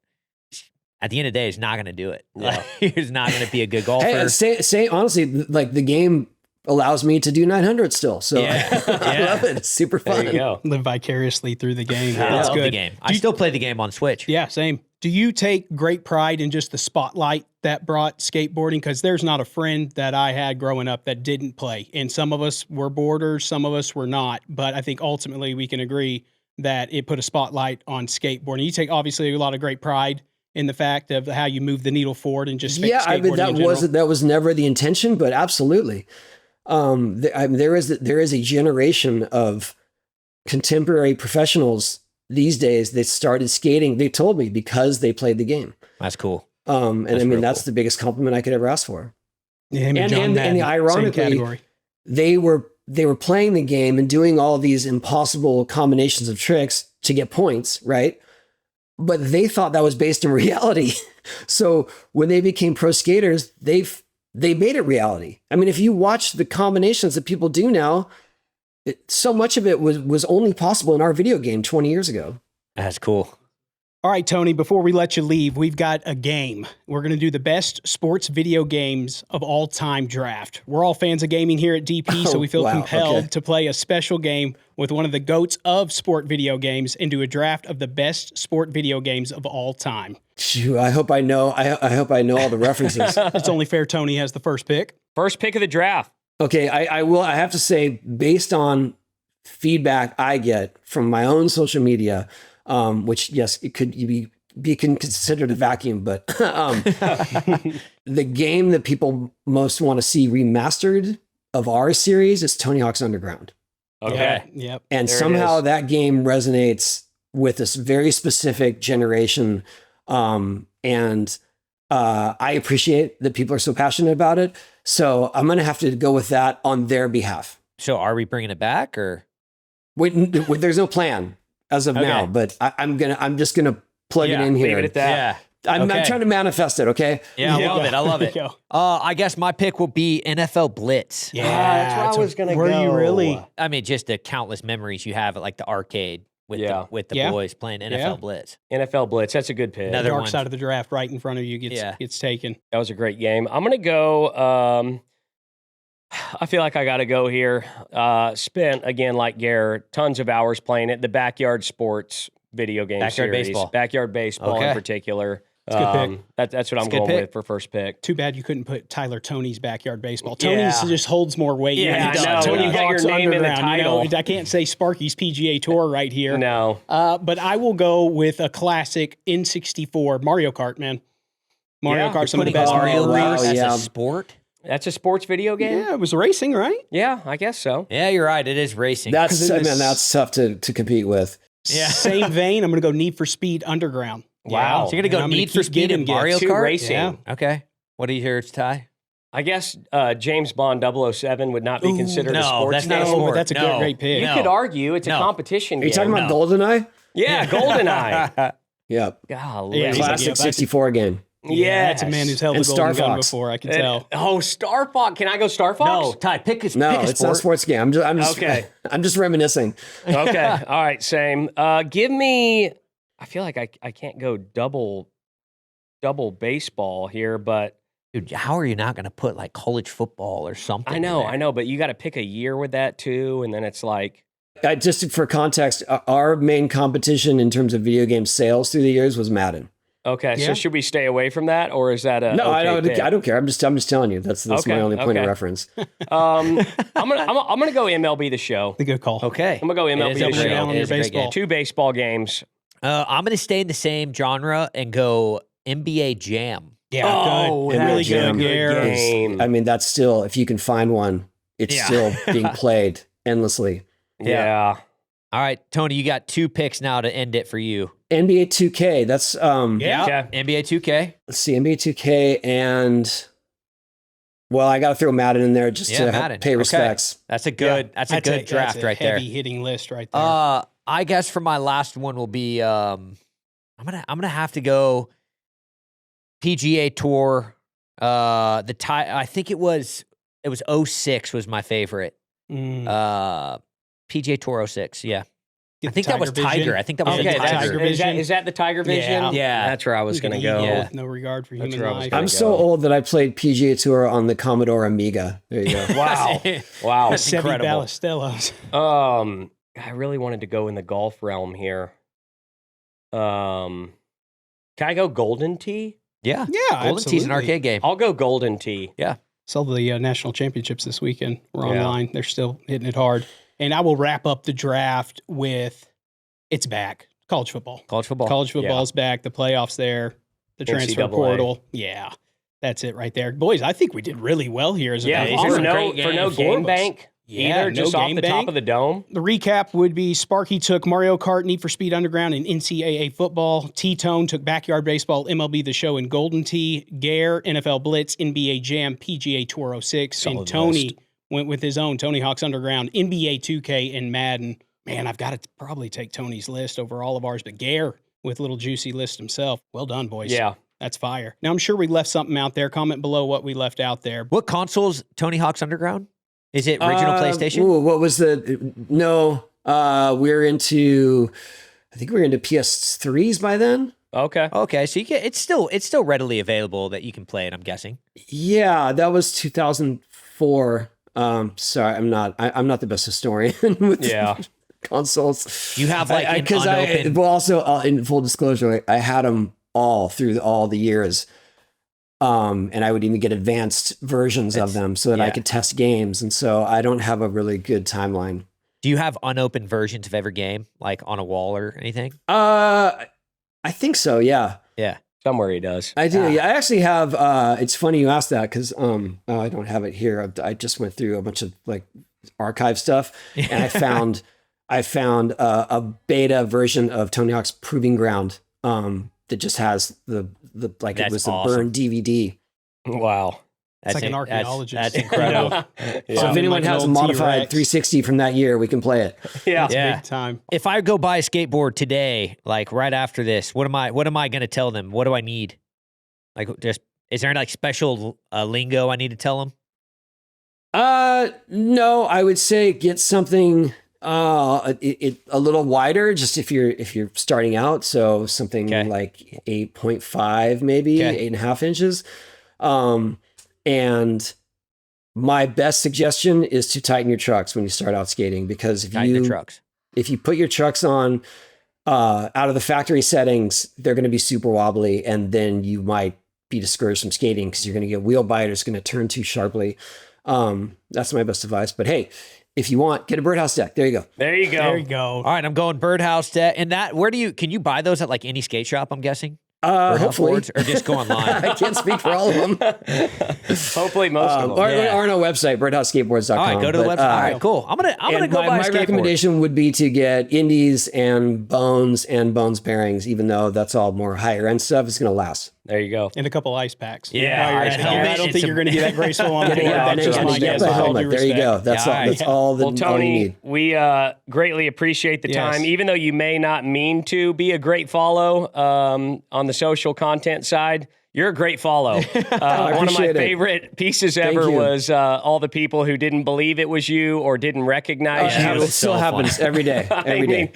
at the end of the day, it's not going to do it. Yeah. He's not going to be a good golfer. Hey, say honestly, like, the game allows me to do 900 still. So Yeah. I love it. It's super fun. There you go. Live vicariously through the game. I That's love good. the game. I still play the game on Switch. Yeah, same. Do you take great pride in just the spotlight that brought skateboarding? Because there's not a friend that I had growing up that didn't play. And some of us were boarders, some of us were not. But I think ultimately we can agree that it put a spotlight on skateboarding. You take obviously a lot of great pride in the fact of how you move the needle forward and just make skateboarding that was never the intention, but absolutely. There is a generation of contemporary professionals these days that started skating. They told me because they played the game. That's cool. That's the biggest compliment I could ever ask for. Yeah, and ironically, they were playing the game and doing all these impossible combinations of tricks to get points, right? But they thought that was based in reality. So when they became pro skaters, they made it reality. I mean, if you watch the combinations that people do now, so much of it was only possible in our video game 20 years ago. That's cool. All right, Tony, before we let you leave, we've got a game. We're going to do the best sports video games of all time draft. We're all fans of gaming here at DP, so we feel compelled to play a special game with one of the GOATs of sport video games and do a draft of the best sport video games of all time. Phew, I hope I know. I hope I know all the references. It's only fair Tony has the first pick. First pick of the draft. Okay, I will. I have to say, based on feedback I get from my own social media, which yes, it could be considered a vacuum, but the game that people most want to see remastered of our series is Tony Hawk's Underground. Okay. Yep. And There it somehow is. that game resonates with this very specific generation. And I appreciate that people are so passionate about it. So I'm going to have to go with that on their behalf. So are we bringing it back or? Wait, there's no plan as of now, but I'm just gonna plug it in here. Leave it at that. Yeah. I'm Okay. trying to manifest it. Okay. Yeah, I Yeah. love it. I love There it. you go. I guess my pick will be NFL Blitz. Yeah, that's where I was gonna Were you go. really? I mean, just the countless memories you have at like the arcade with Yeah. the Yeah. boys playing NFL Yeah. Blitz. NFL Blitz. That's a good pick. Another Dark one. side of the draft right in front of you gets taken. That was a great game. I'm gonna go. I feel like I got to go here. Spent again, like Gare, tons of hours playing it. The Backyard Sports video game Backyard series, Baseball. Backyard Baseball Okay. in particular. a good pick. That's what I'm a good going pick. with for first pick. Too bad you couldn't put Tyler Tony's Backyard Baseball. Yeah. Tony's just holds more weight. Yeah, than I know. Tony You got Hawk's your name in the Underground, you know? title. I can't say Sparky's PGA Tour right here. No, But I will go with a classic N64 Mario Kart, man. Mario Yeah, Kart's some of the Putting best Mario memories. Kart as yeah. a sport. that's a sports video game. Yeah, it was racing, right? Yeah, I guess so. Yeah, you're right. It is racing. That's 'Cause in this- that's tough to compete with. Yeah. Same vein, I'm going to go Need for Speed Underground. Wow. So you're gonna And go I'm gonna Need for keep Speed giving and Mario Two Kart. racing. Yeah. Okay. What do you hear, Ty? I guess James Bond 007 would not be Ooh, considered a no, sports that's not game. a No, sport. but that's a No. great pick. You No. could argue it's a No. competition Are game. you talking about GoldenEye? Yeah, GoldenEye. Yeah. Golly. Yeah, he's like, Classic yeah, that's- 64 game. Yeah, that's a man who's held And the golden Star gun Fox. before, I can tell. Oh, Star Fox. Can I go Star No, Fox? Ty, pick a No, pick a it's not a sport. sports game. I'm just Okay. I'm just reminiscing. Okay. All right. Same. Give me. I feel like I can't go double baseball here, but Dude, how are you not going to put like college football or something? I in know, there? but you got to pick a year with that too, and then it's like, Just for context, our main competition in terms of video game sales through the years was Madden. okay, Yeah. so should we stay away from that, or is that a No, okay I don't care. I'm just telling you. That's Okay, my only point of okay. reference. I'm gonna go MLB The Show. The good call. Okay. I'm gonna go It MLB is The a great Show. game. It is a great Baseball. game. 2 baseball games. I'm going to stay in the same genre and go NBA Jam. Yeah, Oh, good. that's Really a good. good Gare. game. I mean, that's still, if you can find one, it's Yeah. still being played endlessly. Yeah. All right, Tony, you got 2 picks now to end it for you. NBA 2K. That's Yeah. Okay. NBA 2K. let's see, NBA 2K and well, I got to throw Madden in there just Yeah, to Madden. pay Okay. respects. That's a good. That's a good draft that's a right there. Heavy hitting list right there. I guess for my last one will be I'm gonna have to go PGA Tour. I think it was 06 was my favorite. PGA Tour 06. Yeah. Get I think the that was Tiger Vision. Tiger. I think that was Okay, the that's, Tiger. is that the Tiger Vision? Yeah. That's where I was You can gonna eat go. Yeah. with no regard for That's human where I was life. gonna I'm go. so old that I played PGA Tour on the Commodore Amiga. There you go. Wow. Wow. That's Sevi incredible. Ballesteros. I really wanted to go in the golf realm here. Can I go Golden Tee? Yeah. Yeah, Golden Tee's an absolutely. arcade game. I'll go Golden Tee. Saw the national championships this weekend. We're Yeah. online. They're still hitting it hard. And I will wrap up the draft with it's back. College football. College football. College football's back. The playoffs there. The transfer NCAA. portal. Yeah. That's it right there. Boys, I think we did really well here as a Yeah, these for are some no great games. game bank Yeah, either, no just off game the top bank. of the dome. The recap would be Sparky took Mario Kart, Need for Speed Underground, and NCAA football. T-Tone took Backyard Baseball, MLB The Show, and Golden Tee. Gare, NFL Blitz, NBA Jam, PGA Tour 06. Solid and Tony list. went with his own, Tony Hawk's Underground, NBA 2K, and Madden. Man, I've got to probably take Tony's list over all of ours, but Gare with little juicy list himself. Well done, boys. Yeah. That's fire. Now, I'm sure we left something out there. Comment below what we left out there. What consoles Tony Hawk's Underground? Is it original PlayStation? Ooh, what was the? No, we're into. I think we were into PS3s by then. Okay. Okay, so it's still readily available that you can play it, I'm guessing. Yeah, that was 2004. Sorry, I'm not the best historian with Yeah. consoles. You have like an because unopened. well, also in full disclosure, I had them all through all the years. And I would even get advanced versions of them so that I yeah. could test games. And so I don't have a really good timeline. Do you have unopened versions of every game, like on a wall or anything? I think so. Yeah, Yeah. Somewhere he does. I do. Yeah, I actually have. It's funny you asked that because I don't have it here. I just went through a bunch of like archive stuff, and I found a beta version of Tony Hawk's Proving Ground that just has the like That's it was awesome. a burned DVD. Wow. It's like an archaeologist. That's incredible. So if Finding anyone like an has a old modified T-Rex. 360 from that year, we can play it. Yeah. Yeah. Big time. If I go buy a skateboard today, like right after this, what am I going to tell them? What do I need? Like, just is there like special lingo I need to tell them? No, I would say get something a little wider, just if you're starting out. So something Okay. like 8.5, maybe Okay. 8.5 inches. And my best suggestion is to tighten your trucks when you start out skating, because Tighten the trucks. if you put your trucks on out of the factory settings, they're going to be super wobbly, and then you might be discouraged from skating because you're going to get wheel bite or it's going to turn too sharply. That's my best advice. But hey, if you want, get a birdhouse deck. There you go. There you go. There you go. All right, I'm going birdhouse deck. And that, can you buy those at like any skate shop, I'm guessing? Birdhouse Hopefully. boards, or just go online? I can't speak for all of them. Hopefully most of them. Or Yeah. on our website, birdhouseskateboards.com. All right, go to the But, website. All right, cool. I'm gonna and go buy a my skateboard. recommendation would be to get indies and bones bearings, even though that's all more higher end stuff. It's going to last. There you go. And a couple ice packs. Yeah, While you're ice at it here. helmet I don't and think some- you're going to be that graceful on board. Yeah, and That's just my get guess. the With all helmet. due There you go. respect. That's Yeah, all. all right. That's all Well, all you Tony, need. we greatly appreciate the Yes. time, even though you may not mean to be a great follow on the social content side. You're a great follow. One of my appreciate it. favorite pieces ever you. was all the people who didn't believe it was you or didn't recognize Yeah, you. it It still so happens every day. Every day.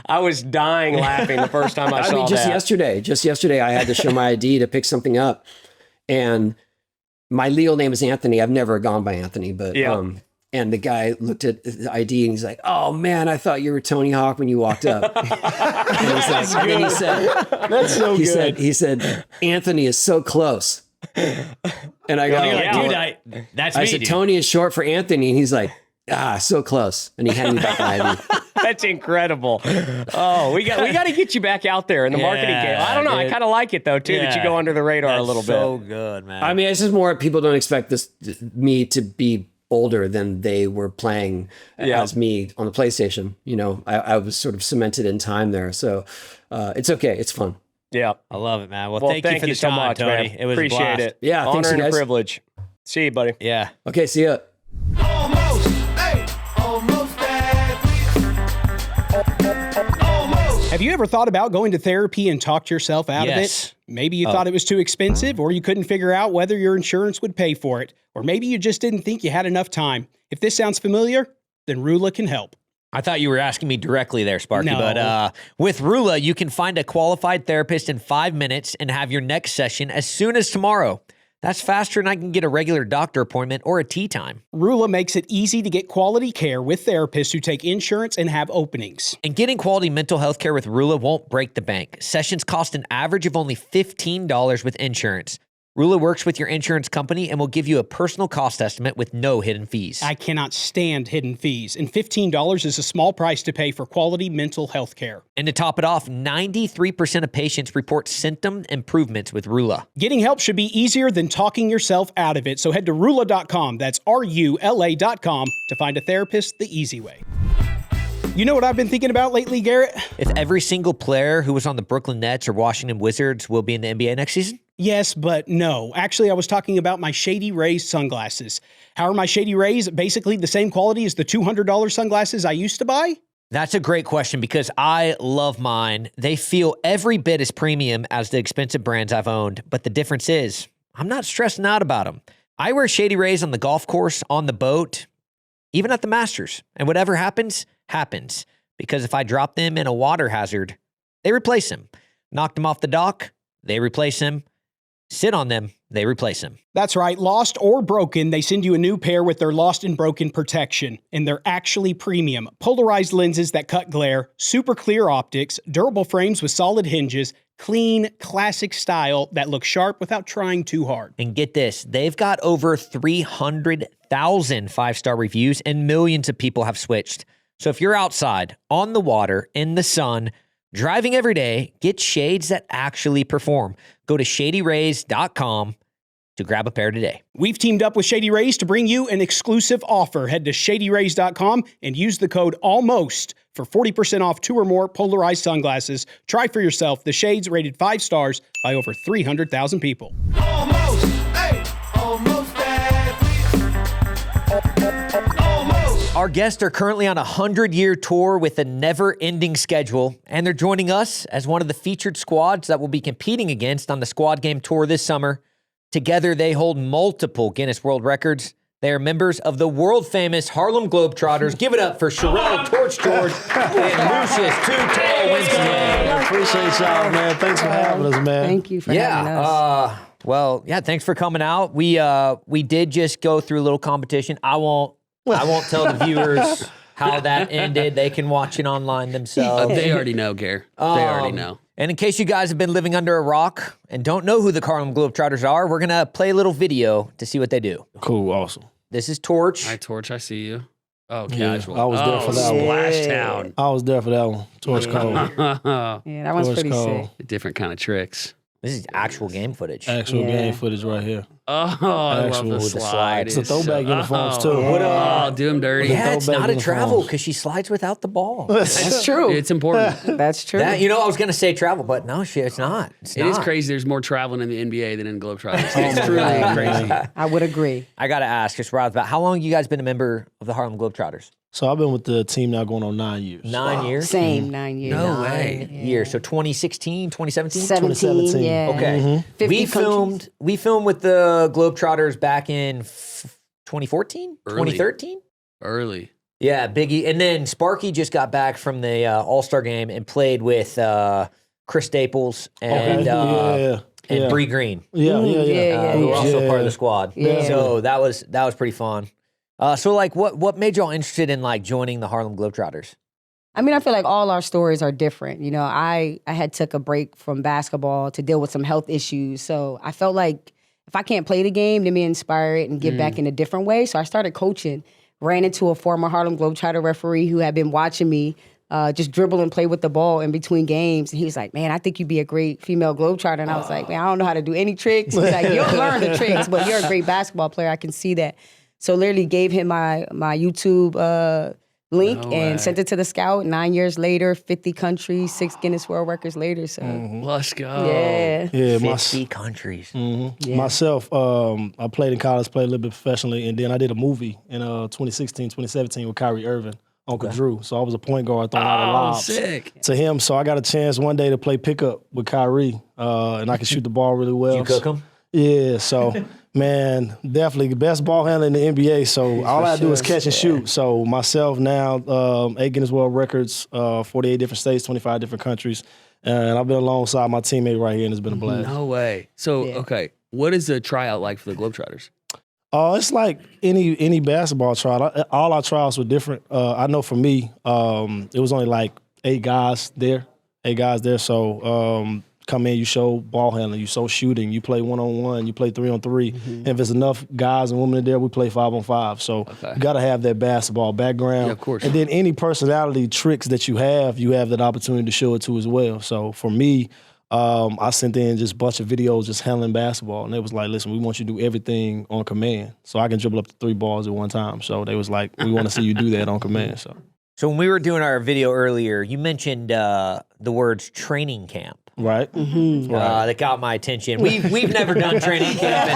I was dying laughing the first time I saw just that. yesterday, I had to show my ID to pick something up, and my legal name is Anthony. I've never gone by Anthony, but Yeah. and the guy looked at the ID and he's like, "Oh man, I thought you were Tony Hawk when you walked up." And he's like, and then he said, That's so good. he said, Anthony is so close, and I go, You're like, Yeah. dude, that's I me. said, Dude. Tony is short for Anthony, and he's like, so close, and he handed me back my ID. That's incredible. Oh, we got to get you back out there in the marketing game. I don't know. I dude. kind of like it though too that you Yeah. go under the radar a That's little so bit. good, man. I mean, it's just more people don't expect me to be older than they were playing Yeah. as me on the PlayStation. You know, I was sort of cemented in time there, so it's okay. It's fun. Yeah. I love it, man. Well, Well, thank you for the so time, much, Tony. man. It was a Appreciate blast. it. Yeah, honor thanks, you and a guys. privilege. See you, buddy. Yeah. Okay, see ya. Almost, hey, almost there. Almost. Have you ever thought about going to therapy and talked yourself out of Yes. it? Maybe you thought it was too expensive, or you couldn't figure out whether your insurance would pay for it, or maybe you just didn't think you had enough time. If this sounds familiar, then Rula can help. I thought you were asking me directly there, Sparky, No. but with Rula, you can find a qualified therapist in 5 minutes and have your next session as soon as tomorrow. That's faster than I can get a regular doctor appointment or a tea time. Rula makes it easy to get quality care with therapists who take insurance and have openings. And getting quality mental health care with Rula won't break the bank. Sessions cost an average of only $15 with insurance. Rula works with your insurance company and will give you a personal cost estimate with no hidden fees. I cannot stand hidden fees, and $15 is a small price to pay for quality mental health care. And to top it off, 93% of patients report symptom improvements with Rula. Getting help should be easier than talking yourself out of it, so head to Rula.com, that's RULA.com, to find a therapist the easy way. You know what I've been thinking about lately, Garrett? If every single player who was on the Brooklyn Nets or Washington Wizards will be in the NBA next season? Yes, but no. Actually, I was talking about my Shady Rays sunglasses. How are my Shady Rays basically the same quality as the $200 sunglasses I used to buy? That's a great question because I love mine. They feel every bit as premium as the expensive brands I've owned, but the difference is I'm not stressing out about them. I wear Shady Rays on the golf course, on the boat, even at the Masters. And whatever happens, happens. Because if I drop them in a water hazard, they replace them. Knocked him off the dock, they replace him. Sit on them, they replace him. That's right. Lost or broken, they send you a new pair with their lost and broken protection. And they're actually premium. Polarized lenses that cut glare, super clear optics, durable frames with solid hinges, clean, classic style that looks sharp without trying too hard. And get this, they've got over 300,000 5-star reviews and millions of people have switched. So if you're outside, on the water, in the sun, driving every day, get shades that actually perform. Go to shadyrays.com to grab a pair today. We've teamed up with Shady Rays to bring you an exclusive offer. Head to shadyrays.com and use the code ALMOST for 40% off 2 or more polarized sunglasses. Try for yourself the shades rated 5 stars by over 300,000 people. Almost, hey, almost there. Almost. Our guests are currently on a 100-year tour with a never-ending schedule, and they're joining us as one of the featured squads that will be competing against on the Squad Game Tour this summer. Together, they hold multiple Guinness World Records. They are members of the world-famous Harlem Globetrotters. Give it up for Sherelle Torch George and Lucius Too Tall Winston. Appreciate y'all, man. Thanks for having us, man. Thank you for having us. Thanks for coming out. We did just go through a little competition. I won't tell the viewers how that ended. They can watch it online themselves. They already know, Gare. They already know. And in case you guys have been living under a rock and don't know who the Harlem Globetrotters are, we're going to play a little video to see what they do. Cool, awesome. This is Torch. Hi, Torch. I see you. Oh, Yeah, casual. I was there for that one. Splash Town. I was there for that one. Torch Code. Yeah, that one's Torch pretty Code. sick. Different kind of tricks. This is actual game footage. Actual Yeah. game footage right here. Oh, I love Actual the with the slide. slides. It's a throwback uniforms, too. Oh, do them dirty. Yeah, it's throwback not a travel uniforms. because she slides without the ball. That's true. It's important. That's true. I was going to say travel, but no, it's not. It is crazy. There's more traveling in the NBA than in Globetrotters. Oh, It's my truly God, crazy. man. I would agree. I got to ask, just right off the bat, how long have you guys been a member of the Harlem Globetrotters? So I've been with the team now going on 9 years. 9 years? Same 9 years. No way. Years. So 2016, 2017? 17, 2017. yeah. Okay. 50 We countries. filmed with the Globetrotters back in 2014, Early. 2013. Early. Yeah, Biggie. And then Sparky just got back from the All-Star game and played with Chris Staples and Yeah. Bree Green, Yeah. Yeah. who were also Yeah. part of the squad. Yeah. So that was pretty fun. So like, what made y'all interested in like joining the Harlem Globetrotters? I mean, I feel like all our stories are different. You know, I had took a break from basketball to deal with some health issues. So I felt like if I can't play the game, let me inspire it and get back in a different way. So I started coaching, ran into a former Harlem Globetrotter referee who had been watching me just dribble and play with the ball in between games. And he was like, man, I think you'd be a great female Globetrotter. And I was like, man, I don't know how to do any tricks. He's like, you'll learn the tricks, but you're a great basketball player. I can see that. So literally gave him my YouTube link and sent it to the scout. 9 years later, 50 countries, 6 Guinness World Records later. So Let's go. yeah. Yeah, 50 countries. Yeah. Myself, I played in college, played a little bit professionally, and then I did a movie in 2016, 2017 with Kyrie Irving, Uncle Drew. So I was a point guard throwing out the lobs Sick. to him. So I got a chance one day to play pickup with Kyrie, and I could shoot the ball really well. You cook them? Yeah, so man, definitely the best ball handler in the NBA. So all I do is catch and shoot. So myself now, 8 Guinness World Records, 48 different states, 25 different countries, and I've been alongside my teammate right here, and it's been a blast. No way. So, okay, what is a tryout like for the Globetrotters? It's like any basketball tryout. All our tryouts were different. I know for me, it was only like 8 guys there. So come in, you show ball handling, you show shooting, you play 1-on-1, you play 3-on-3. And if there's enough guys and women in there, we play 5-on-5. So you got to have that basketball background. Yeah, of course. And then any personality tricks that you have that opportunity to show it to as well. So for me, I sent in just a bunch of videos just handling basketball. And they was like, listen, we want you to do everything on command. So I can dribble up to 3 balls at one time. So they was like, we want to see you do that on command. So when we were doing our video earlier, you mentioned the words training camp. Right. That got my attention. We've never done training camp,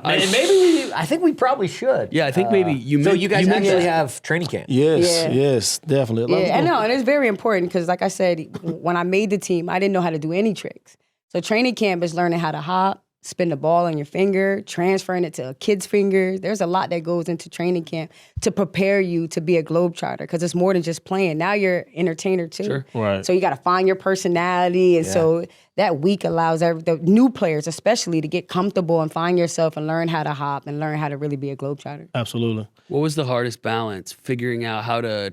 and maybe I think we probably should. Yeah, I think maybe you. So you guys mentioned- actually have training camp. Yes, definitely. Yeah, I know, and it's very important because, like I said, when I made the team, I didn't know how to do any tricks. So training camp is learning how to hop, spin the ball on your finger, transferring it to a kid's finger. There's a lot that goes into training camp to prepare you to be a Globetrotter because it's more than just playing. Now you're an entertainer too. Sure. Right. So you got to find your personality. And so that week allows the new players especially to get comfortable and find yourself and learn how to hop and learn how to really be a Globetrotter. Absolutely. What was the hardest balance? Figuring out how to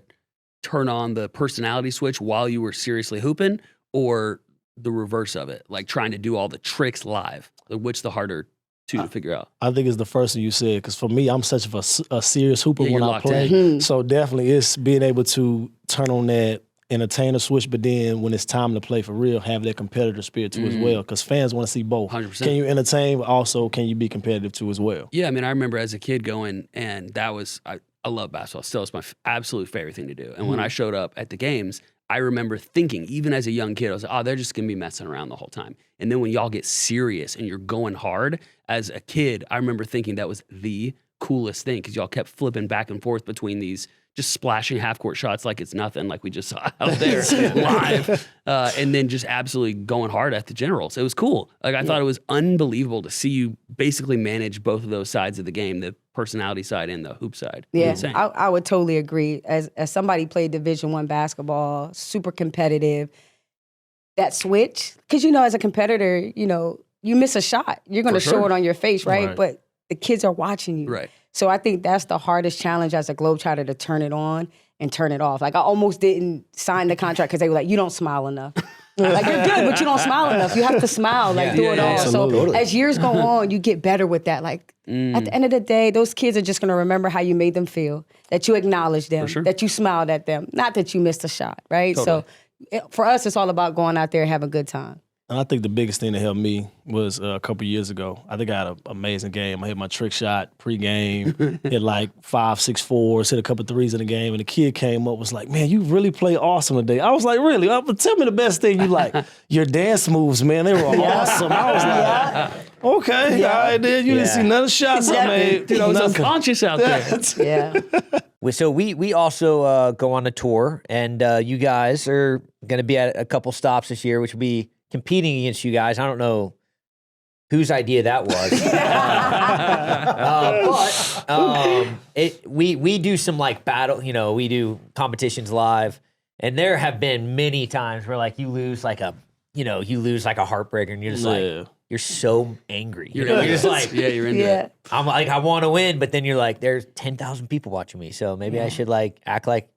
turn on the personality switch while you were seriously hooping, or the reverse of it, like trying to do all the tricks live? Like, which the harder two to figure out? I think it's the first thing you said, because for me, I'm such of a serious hooper Yeah, when you're I locked play. in. So definitely it's being able to turn on that entertainer switch, but then when it's time to play for real, have that competitor spirit too as well, because fans want to see both. 100%. Can you entertain, but also can you be competitive too as well? Yeah, I mean, I remember as a kid going, and that was, I love basketball. Still, it's my absolute favorite thing to do. And when I showed up at the games, I remember thinking, even as a young kid, I was like, oh, they're just going to be messing around the whole time. And then when y'all get serious and you're going hard, as a kid, I remember thinking that was the coolest thing because y'all kept flipping back and forth between these just splashing half-court shots like it's nothing, like we just saw out there live, and then just absolutely going hard at the generals. It was cool. Like I thought it was unbelievable to see you basically manage both of those sides of the game, the personality side and the hoop side. Yeah, Insane. I would totally agree. As somebody played Division I basketball, super competitive, that switch, because as a competitor, you miss a shot, you're going to show it on your face, right? But the kids are watching you. Right. So I think that's the hardest challenge as a Globetrotter, to turn it on and turn it off. Like I almost didn't sign the contract because they were like, you don't smile enough. Like you're good, but you don't smile enough. You have to smile, like through it all. absolutely. So as years go on, you get better with that. Like at the end of the day, those kids are just gonna remember how you made them feel, that you acknowledged them, that you smiled at them, not that you missed a shot, right? Totally. So for us, it's all about going out there and having a good time. And I think the biggest thing that helped me was a couple years ago. I think I had an amazing game. I hit my trick shot pre-game, hit like 5, 6 fours, hit a couple threes in the game. And the kid came up, was like, man, you really played awesome today. I was like, really? Tell me the best thing you like. Your dance moves, man, they were awesome. I was like, okay, all right, then. You didn't see none of the shots I made. Dude, I was unconscious out there. Yeah. So we also go on a tour, and you guys are going to be at a couple stops this year, which will be competing against you guys. I don't know whose idea that was, but we do some like battle. We do competitions live, and there have been many times where like you lose like a heartbreaker, and you're just like. You're so angry. You're just like, you're into it. I'm like, I want to win, but then you're like, there's 10,000 people watching me, so maybe I should like act like,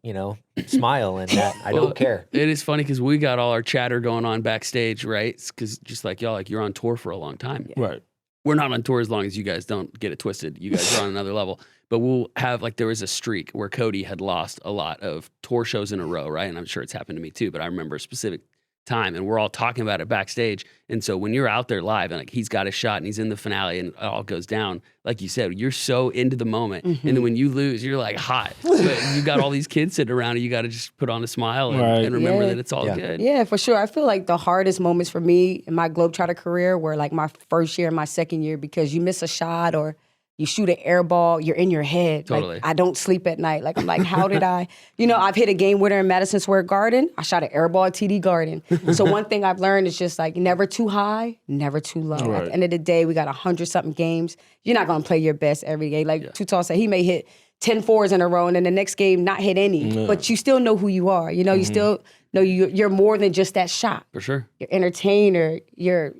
smile and that I don't care. It is funny because we got all our chatter going on backstage, right? Because just like y'all, like you're on tour for a long time. Right. We're not on tour as long as you guys, don't get it twisted. You guys are on another level. But we'll have, like, there was a streak where Cody had lost a lot of tour shows in a row, right? And I'm sure it's happened to me too, but I remember a specific time and we're all talking about it backstage. And so when you're out there live and like he's got a shot and he's in the finale and it all goes down, like you said, you're so into the moment. And then when you lose, you're like hot. But you got all these kids sitting around and you got to just put on a smile and remember that it's all good. Yeah, for sure. I feel like the hardest moments for me in my Globetrotter career were like my first year and my second year, because you miss a shot or you shoot an air ball, you're in your head. Totally. Like, I don't sleep at night. Like, I'm like, how did I? I've hit a game winner in Madison Square Garden. I shot an air ball at TD Garden. So one thing I've learned is just like never too high, never too low. Right. At the end of the day, we got 100-something games. You're not going to play your best every game. Like Tutal said, he may hit 10 fours in a row and then the next game not hit any. But you still know who you are. You still know you're more than just that shot. For sure. You're entertainer. You're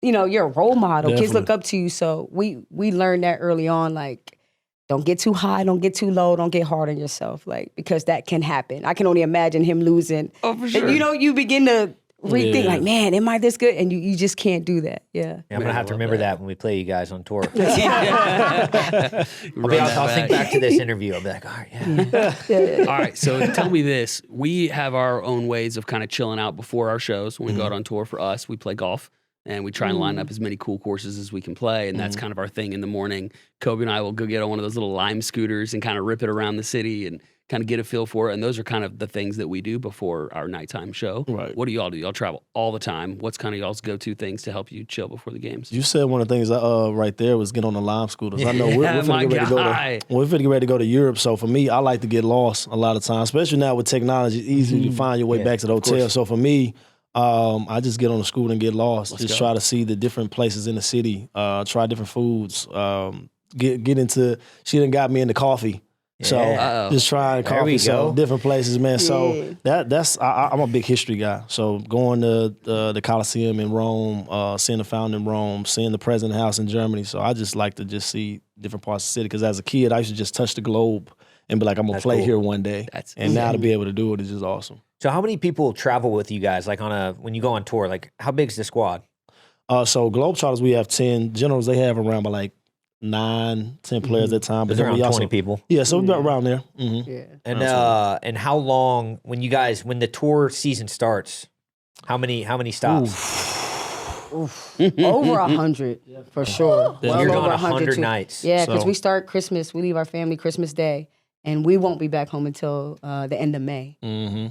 a role model. Definitely. Kids look up to you. So we learned that early on, like, don't get too high, don't get too low, don't get hard on yourself, like, because that can happen. I can only imagine him losing. Oh, for sure. And you begin to rethink, like, man, am I this good? And you just can't do that. Yeah. I'm going to have to remember that when we play you guys on tour. Run I'll think back to this interview. I'll be like, all right, All right, so tell me this. We have our own ways of kind of chilling out before our shows. When we go out on tour, for us, we play golf. And we try and line up as many cool courses as we can play. And that's kind of our thing in the morning. Kobe and I will go get on one of those little Lime scooters and kind of rip it around the city and kind of get a feel for it. And those are kind of the things that we do before our nighttime show. Right. What do y'all do? Y'all travel all the time. What's kind of y'all's go-to things to help you chill before the games? You said one of the things right there was get on the Lime scooters. I know we're finna get ready to go to Europe. So for me, I like to get lost a lot of times, especially now with technology. It's easy to find your way back to the hotel. So for me, I just get on the scooter and get lost. Just try to see the different places in the city. Try different foods. Get into. She done got me into coffee. So just trying coffee, so different places, man. So that's I'm a big history guy. So going to the Colosseum in Rome, seeing the fountain in Rome, seeing the President House in Germany. So I just like to just see different parts of the city. Because as a kid, I used to just touch the globe and be like, I'm gonna play here one day. And now to be able to do it is just awesome. So how many people travel with you guys? Like when you go on tour, like how big's the squad? So Globetrotters, we have 10. Generals, they have around like 9, 10 players at a time. But around 20 people. Yeah, so we're around there. Mm-hmm. Yeah. And how long when the tour season starts? How many stops? Over 100 for sure. Well, you're going 100 nights. Yeah, because we start Christmas. We leave our family Christmas Day, and we won't be back home until the end of May. Mm-hmm.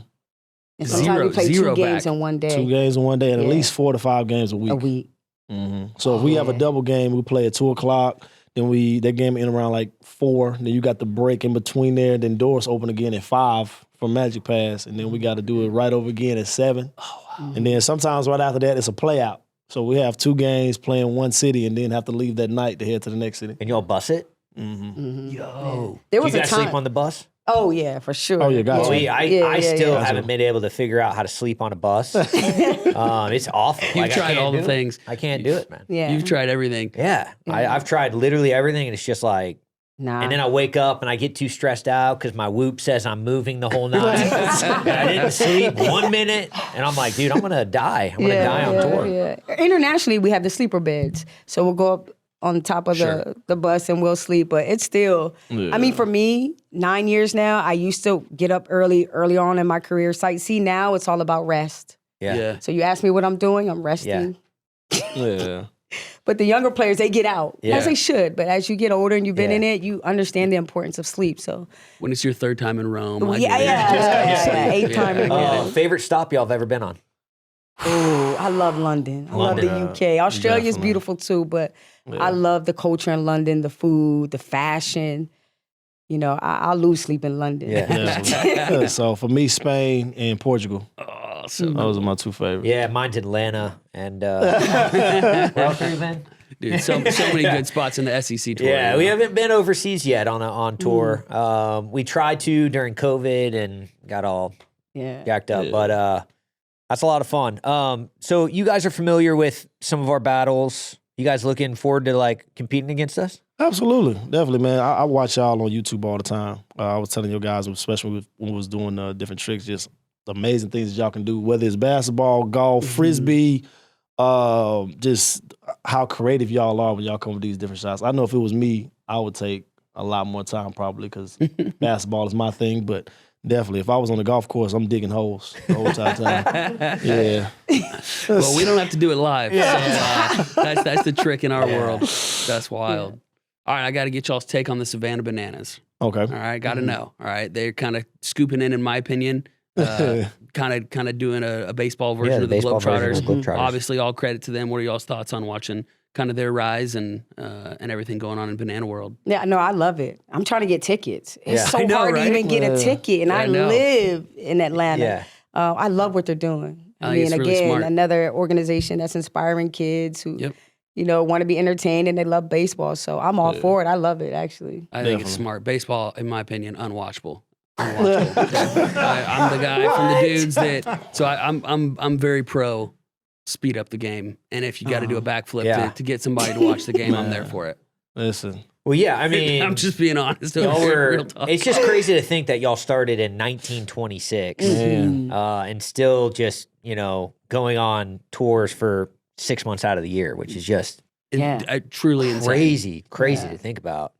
And sometimes we play 2 games in one day. 2 games in one day, and at least 4 to 5 games a week. Mm-hmm. So if we have a double game, we play at 2:00. Then that game in around like 4. Then you got the break in between there. Then doors open again at 5 for Magic Pass, and then we got to do it right over again at 7. Oh, wow. And then sometimes right after that, it's a play out. So we have 2 games playing one city, and then have to leave that night to head to the next city. And y'all bus it? Mm-hmm. Mm-hmm. Yo, there was you guys a time. sleep on the bus? Oh yeah, for sure. Oh yeah, gotcha. I still haven't been able to figure out how to sleep on a bus. It's awful. You've tried all the things. I can't do it, man. Yeah, You've tried everything. Yeah, I've tried literally everything, and it's just like, nah. And then I wake up and I get too stressed out because my Whoop says I'm moving the whole night. And I didn't sleep 1 minute, and I'm like, dude, I'm gonna die. I'm gonna die on tour. Yeah. Internationally, we have the sleeper beds, so we'll go up on top of the bus and we'll sleep. But it's still, I mean, for me, 9 years now, I used to get up early on in my career, sightsee. Now it's all about rest. Yeah. So you ask me what I'm doing, I'm resting. Yeah. But the younger players, they get out, Yeah. as they should. But as you get older and you've been in it, you understand the importance of sleep. So When it's your 3rd time in Rome. I yeah, get it. 8th time in Rome. Favorite stop y'all have ever been on? Oh, I love London. I love the UK. Australia's beautiful too, but I love the culture in London, the food, the fashion. You know, I'll lose sleep in London. Yeah. So for me, Spain and Portugal. Awesome. Those are my 2 favorites. Yeah, mine's Atlanta and where else have you been? Dude, so many good spots in the SEC tour. Yeah, we haven't been overseas yet on tour. We tried to during COVID and got all jacked up, but that's a lot of fun. So you guys are familiar with some of our battles. You guys looking forward to like competing against us? Absolutely, definitely, man. I watch y'all on YouTube all the time. I was telling you guys, especially when we was doing different tricks, just amazing things that y'all can do, whether it's basketball, golf, frisbee, just how creative y'all are when y'all come with these different shots. I know if it was me, I would take a lot more time probably because basketball is my thing, but definitely, if I was on the golf course, I'm digging holes the whole entire time. Yeah. Well, we don't have to do it live. So, that's the trick in our world. That's wild. All right, I got to get y'all's take on the Savannah Bananas. Okay. All right, got to know. All right, they're kind of scooping in my opinion. Kind of doing a baseball version of the Globetrotters. Obviously, all credit to them. What are y'all's thoughts on watching kind of their rise and everything going on in Banana World? Yeah, no, I love it. I'm trying to get tickets. It's so I know, hard right? to even get a ticket, and I live in Atlanta. Yeah. I love what they're doing. I think mean, it's really again, smart. another organization that's inspiring kids who, you know, want to be entertained and they love baseball. So I'm all for it. I love it, actually. I think it's smart. Baseball, in my opinion, unwatchable. I'm the guy from the dudes that. So I'm very pro speed up the game, and if you got to do a backflip to get somebody to watch the game, I'm there for it. Listen. Well, yeah, I mean, I'm just being honest. Real talk. It's just crazy to think that y'all started in 1926 and still just, you know, going on tours for 6 months out of the year, which is just truly insane. Crazy to think about.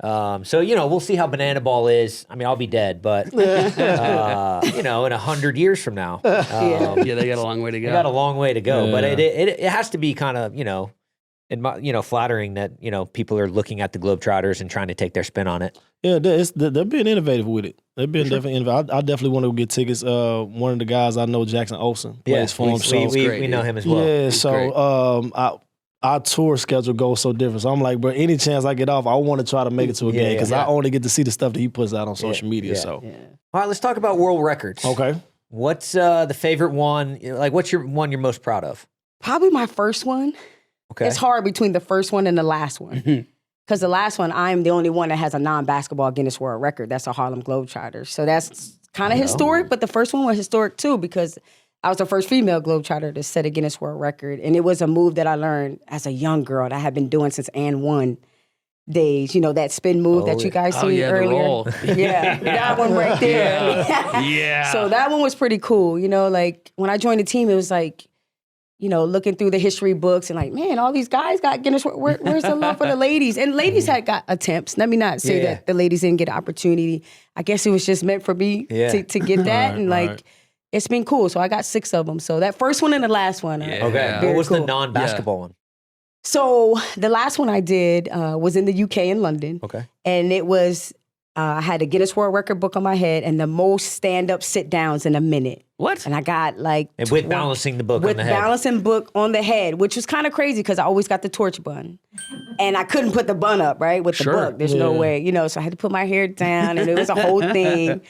So, you know, we'll see how Banana Ball is. I mean, I'll be dead, but, you know, in 100 years from now. They got a long way to go. They got a long way to go, but it has to be kind of, you know, flattering that, you know, people are looking at the Globetrotters and trying to take their spin on it. Yeah, they're being innovative with it. They've been definitely innovative. I definitely want to go get tickets. One of the guys I know, Jackson Olsen, plays for him. We know him as well. Yeah, so our tour schedule goes so different. So I'm like, bro, any chance I get off, I want to try to make it to a game because I only get to see the stuff that he puts out on social media. So, all right, let's talk about world records. Okay. What's the favorite one? Like, what's your one you're most proud of? Probably my first one. Okay. It's hard between the first one and the last one. Because the last one, I'm the only one that has a non-basketball Guinness World Record. That's a Harlem Globetrotters. So that's kind of historic, but the first one was historic too because I was the first female Globetrotter to set a Guinness World Record. And it was a move that I learned as a young girl that I had been doing since and 1 days. You know, that spin move that you guys seen the earlier. roll. Yeah, that one right there. Yeah. So that one was pretty cool. You know, like when I joined the team, it was like, you know, looking through the history books and like, man, all these guys got Guinness. Where's the love for the ladies? And ladies had got attempts. Let me not say that the ladies didn't get an opportunity. I guess it was just meant for me to get that. And like, it's been cool. So I got 6 of them. So that first one and the last one. Okay. What was the non-basketball one? So the last one I did was in the UK in London. Okay. And it was, I had a Guinness World Record book on my head and the most stand-up sit-downs in a minute. What? And I got like... And with balancing the book on with the head. balancing book on the head, which was kind of crazy because I always got the torch bun. And I couldn't put the bun up, right, with the book. There's no way, you know, so I had to put my hair down and it was a whole thing.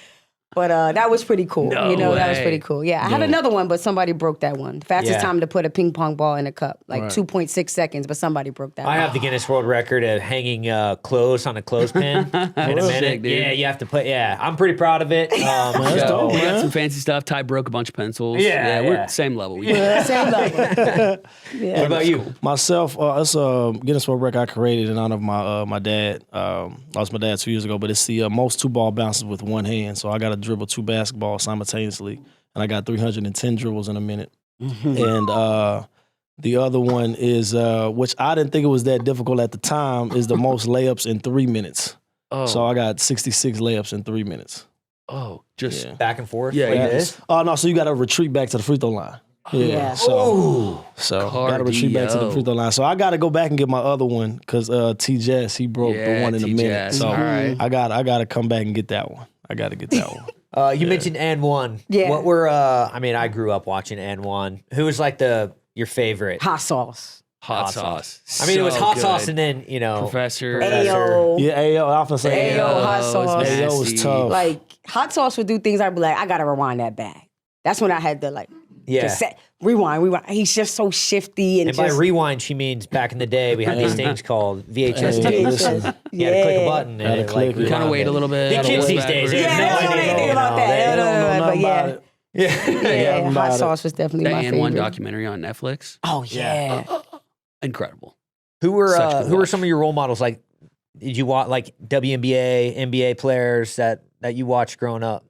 But that was pretty cool. No you know, way. that was pretty cool. Yeah, I had another one, but somebody broke that one. Fastest time to put a ping pong ball in a cup, like 2.6 seconds, but somebody broke that I one. have the Guinness World Record of hanging clothes on a clothespin in a minute. Sick, dude. Yeah, you have to put, I'm pretty proud of it. That's dope, We got man. some fancy stuff. Ty broke a bunch of pencils. Yeah, we're yeah. same level. Same level. What about you? Myself, it's a Guinness World Record I created in honor of my dad. Lost my dad 2 years ago, but it's the most 2-ball bounces with one hand. So I got to dribble 2 basketballs simultaneously, and I got 310 dribbles in a minute. And the other one is, which I didn't think it was that difficult at the time, is the most layups in 3 minutes. Oh, So I got 66 layups in 3 minutes. just Yeah. Back and forth? Yeah, like yeah. this? Oh no, so you got to retreat back to the free throw line. Yeah. So got to retreat back to the Cardio. free throw line. So I got to go back and get my other one because T Jess he broke the one in a minute. T-Jazz. So All right. I got to come back and get that one. I got to get that one. You mentioned N1. Yeah. What were, I mean, I grew up watching N1. Who was like your favorite? Hot sauce. hot sauce. I mean, it was So hot sauce good. and then, you know. Professor. Ayo. Yeah, Ayo. I often say Ayo, Ayo. hot it's sauce. Ayo was nasty. tough. Like, hot sauce would do things I'd be like, I gotta rewind that back. That's when I had to like, Yeah. just rewind. He's just so shifty and And by just... rewind, she means back in the day, we had these things called VHS Hey, tapes. listen. You had to click a button Had and to it click like it. Kind of wait a little bit. The gotta kids work these days, they backwards. have Yeah, no they don't know idea. anything you about know, that. they- They don't know nothing but yeah. about it. Yeah, about hot it. sauce was definitely That my and favorite. one documentary on Netflix. Oh yeah. Incredible. Who were Such good who were watch. some of your role models? Like, did you watch like WNBA, NBA players that you watched growing up?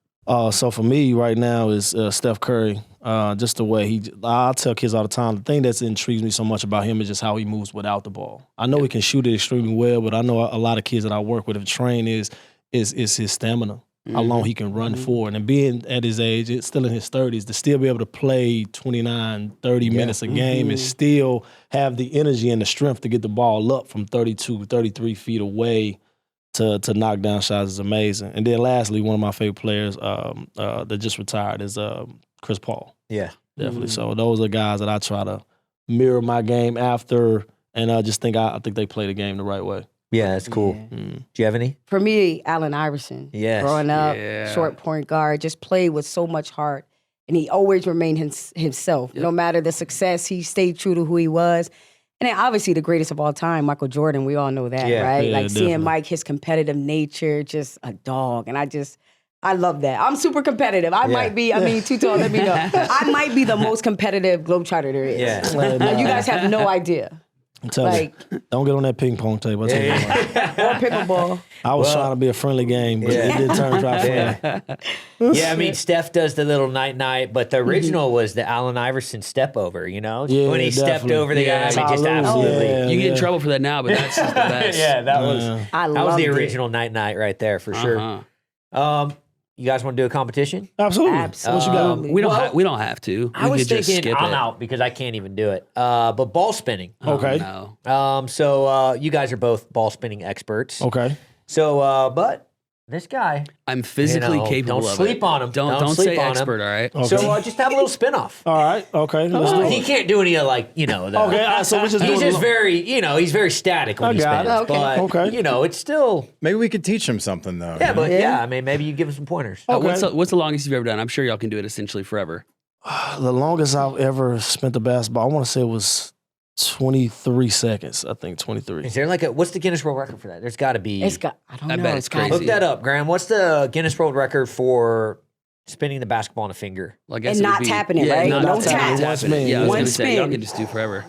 So for me right now is Steph Curry. Just the way I tell kids all the time, the thing that intrigues me so much about him is just how he moves without the ball. I know he can shoot it extremely well, but I know a lot of kids that I work with have trained is his stamina, how long he can run for. And being at his age, it's still in his 30s, to still be able to play 29, 30 minutes a game and still have the energy and the strength to get the ball up from 32, 33 feet away to knock down shots is amazing. And then lastly, one of my favorite players that just retired is Chris Paul. Yeah. Definitely. So those are guys that I try to mirror my game after, and I just think I think they play the game the right way. Yeah, that's cool. Mm. Do you have any? For me, Allen Iverson. Yes. Growing up, Yeah. short point guard, just played with so much heart. And he always remained himself. No matter the success, he stayed true to who he was. And then obviously the greatest of all time, Michael Jordan, we all know that, Yeah. right? Yeah, like seeing definitely. Mike, his competitive nature, just a dog. And I love that. I'm super competitive. I might be, Tuto, let me know. I might be the most competitive Globetrotter there is. Yeah. Like, you guys have no idea. I'm telling Like, you, don't get on that ping pong table. I tell you what. or pickleball. I was trying to be a friendly game, but it did turn dry friendly. Yeah, I mean, Steph does the little night, but the original was the Allen Iverson step over, you know? Yeah, when he stepped definitely. over the guy, I mean, just Salute. absolutely. Yeah. You get in trouble for that now, but that's just the best. That was I that was loved the it. original night right there for sure. You guys want to do a competition? Absolutely. Absolutely. What you got? We don't have to. I We was could just thinking skip I'm it. out because I can't even do it. But ball spinning. Okay. No. So you guys are both ball spinning experts. Okay. So, but This guy. I'm physically capable don't of sleep it. on him. Don't sleep say on expert, all right? Okay. So just have a little spin off. All right. Okay. Let's do He it. can't do any of the, Okay. All right, so we're just he's doing just very, he's very static when I he got spins. it. But, Okay. it's still, Maybe we could teach him something though. yeah, you know? but I mean, maybe you give him some pointers. Okay. What's the longest you've ever done? I'm sure y'all can do it essentially forever. The longest I've ever spent the basketball, I want to say it was 23 seconds. I think 23. Is there what's the Guinness World Record for that? There's got to be. I don't know. I bet it's gotta crazy. Look that up, Graham. What's the Guinness World Record for spinning the basketball on a finger? Well, I guess And it would not be- tapping it, yeah, right? Not No tapping tap. it. One spin. Yeah, I was One going to say, y'all spin. can just do forever.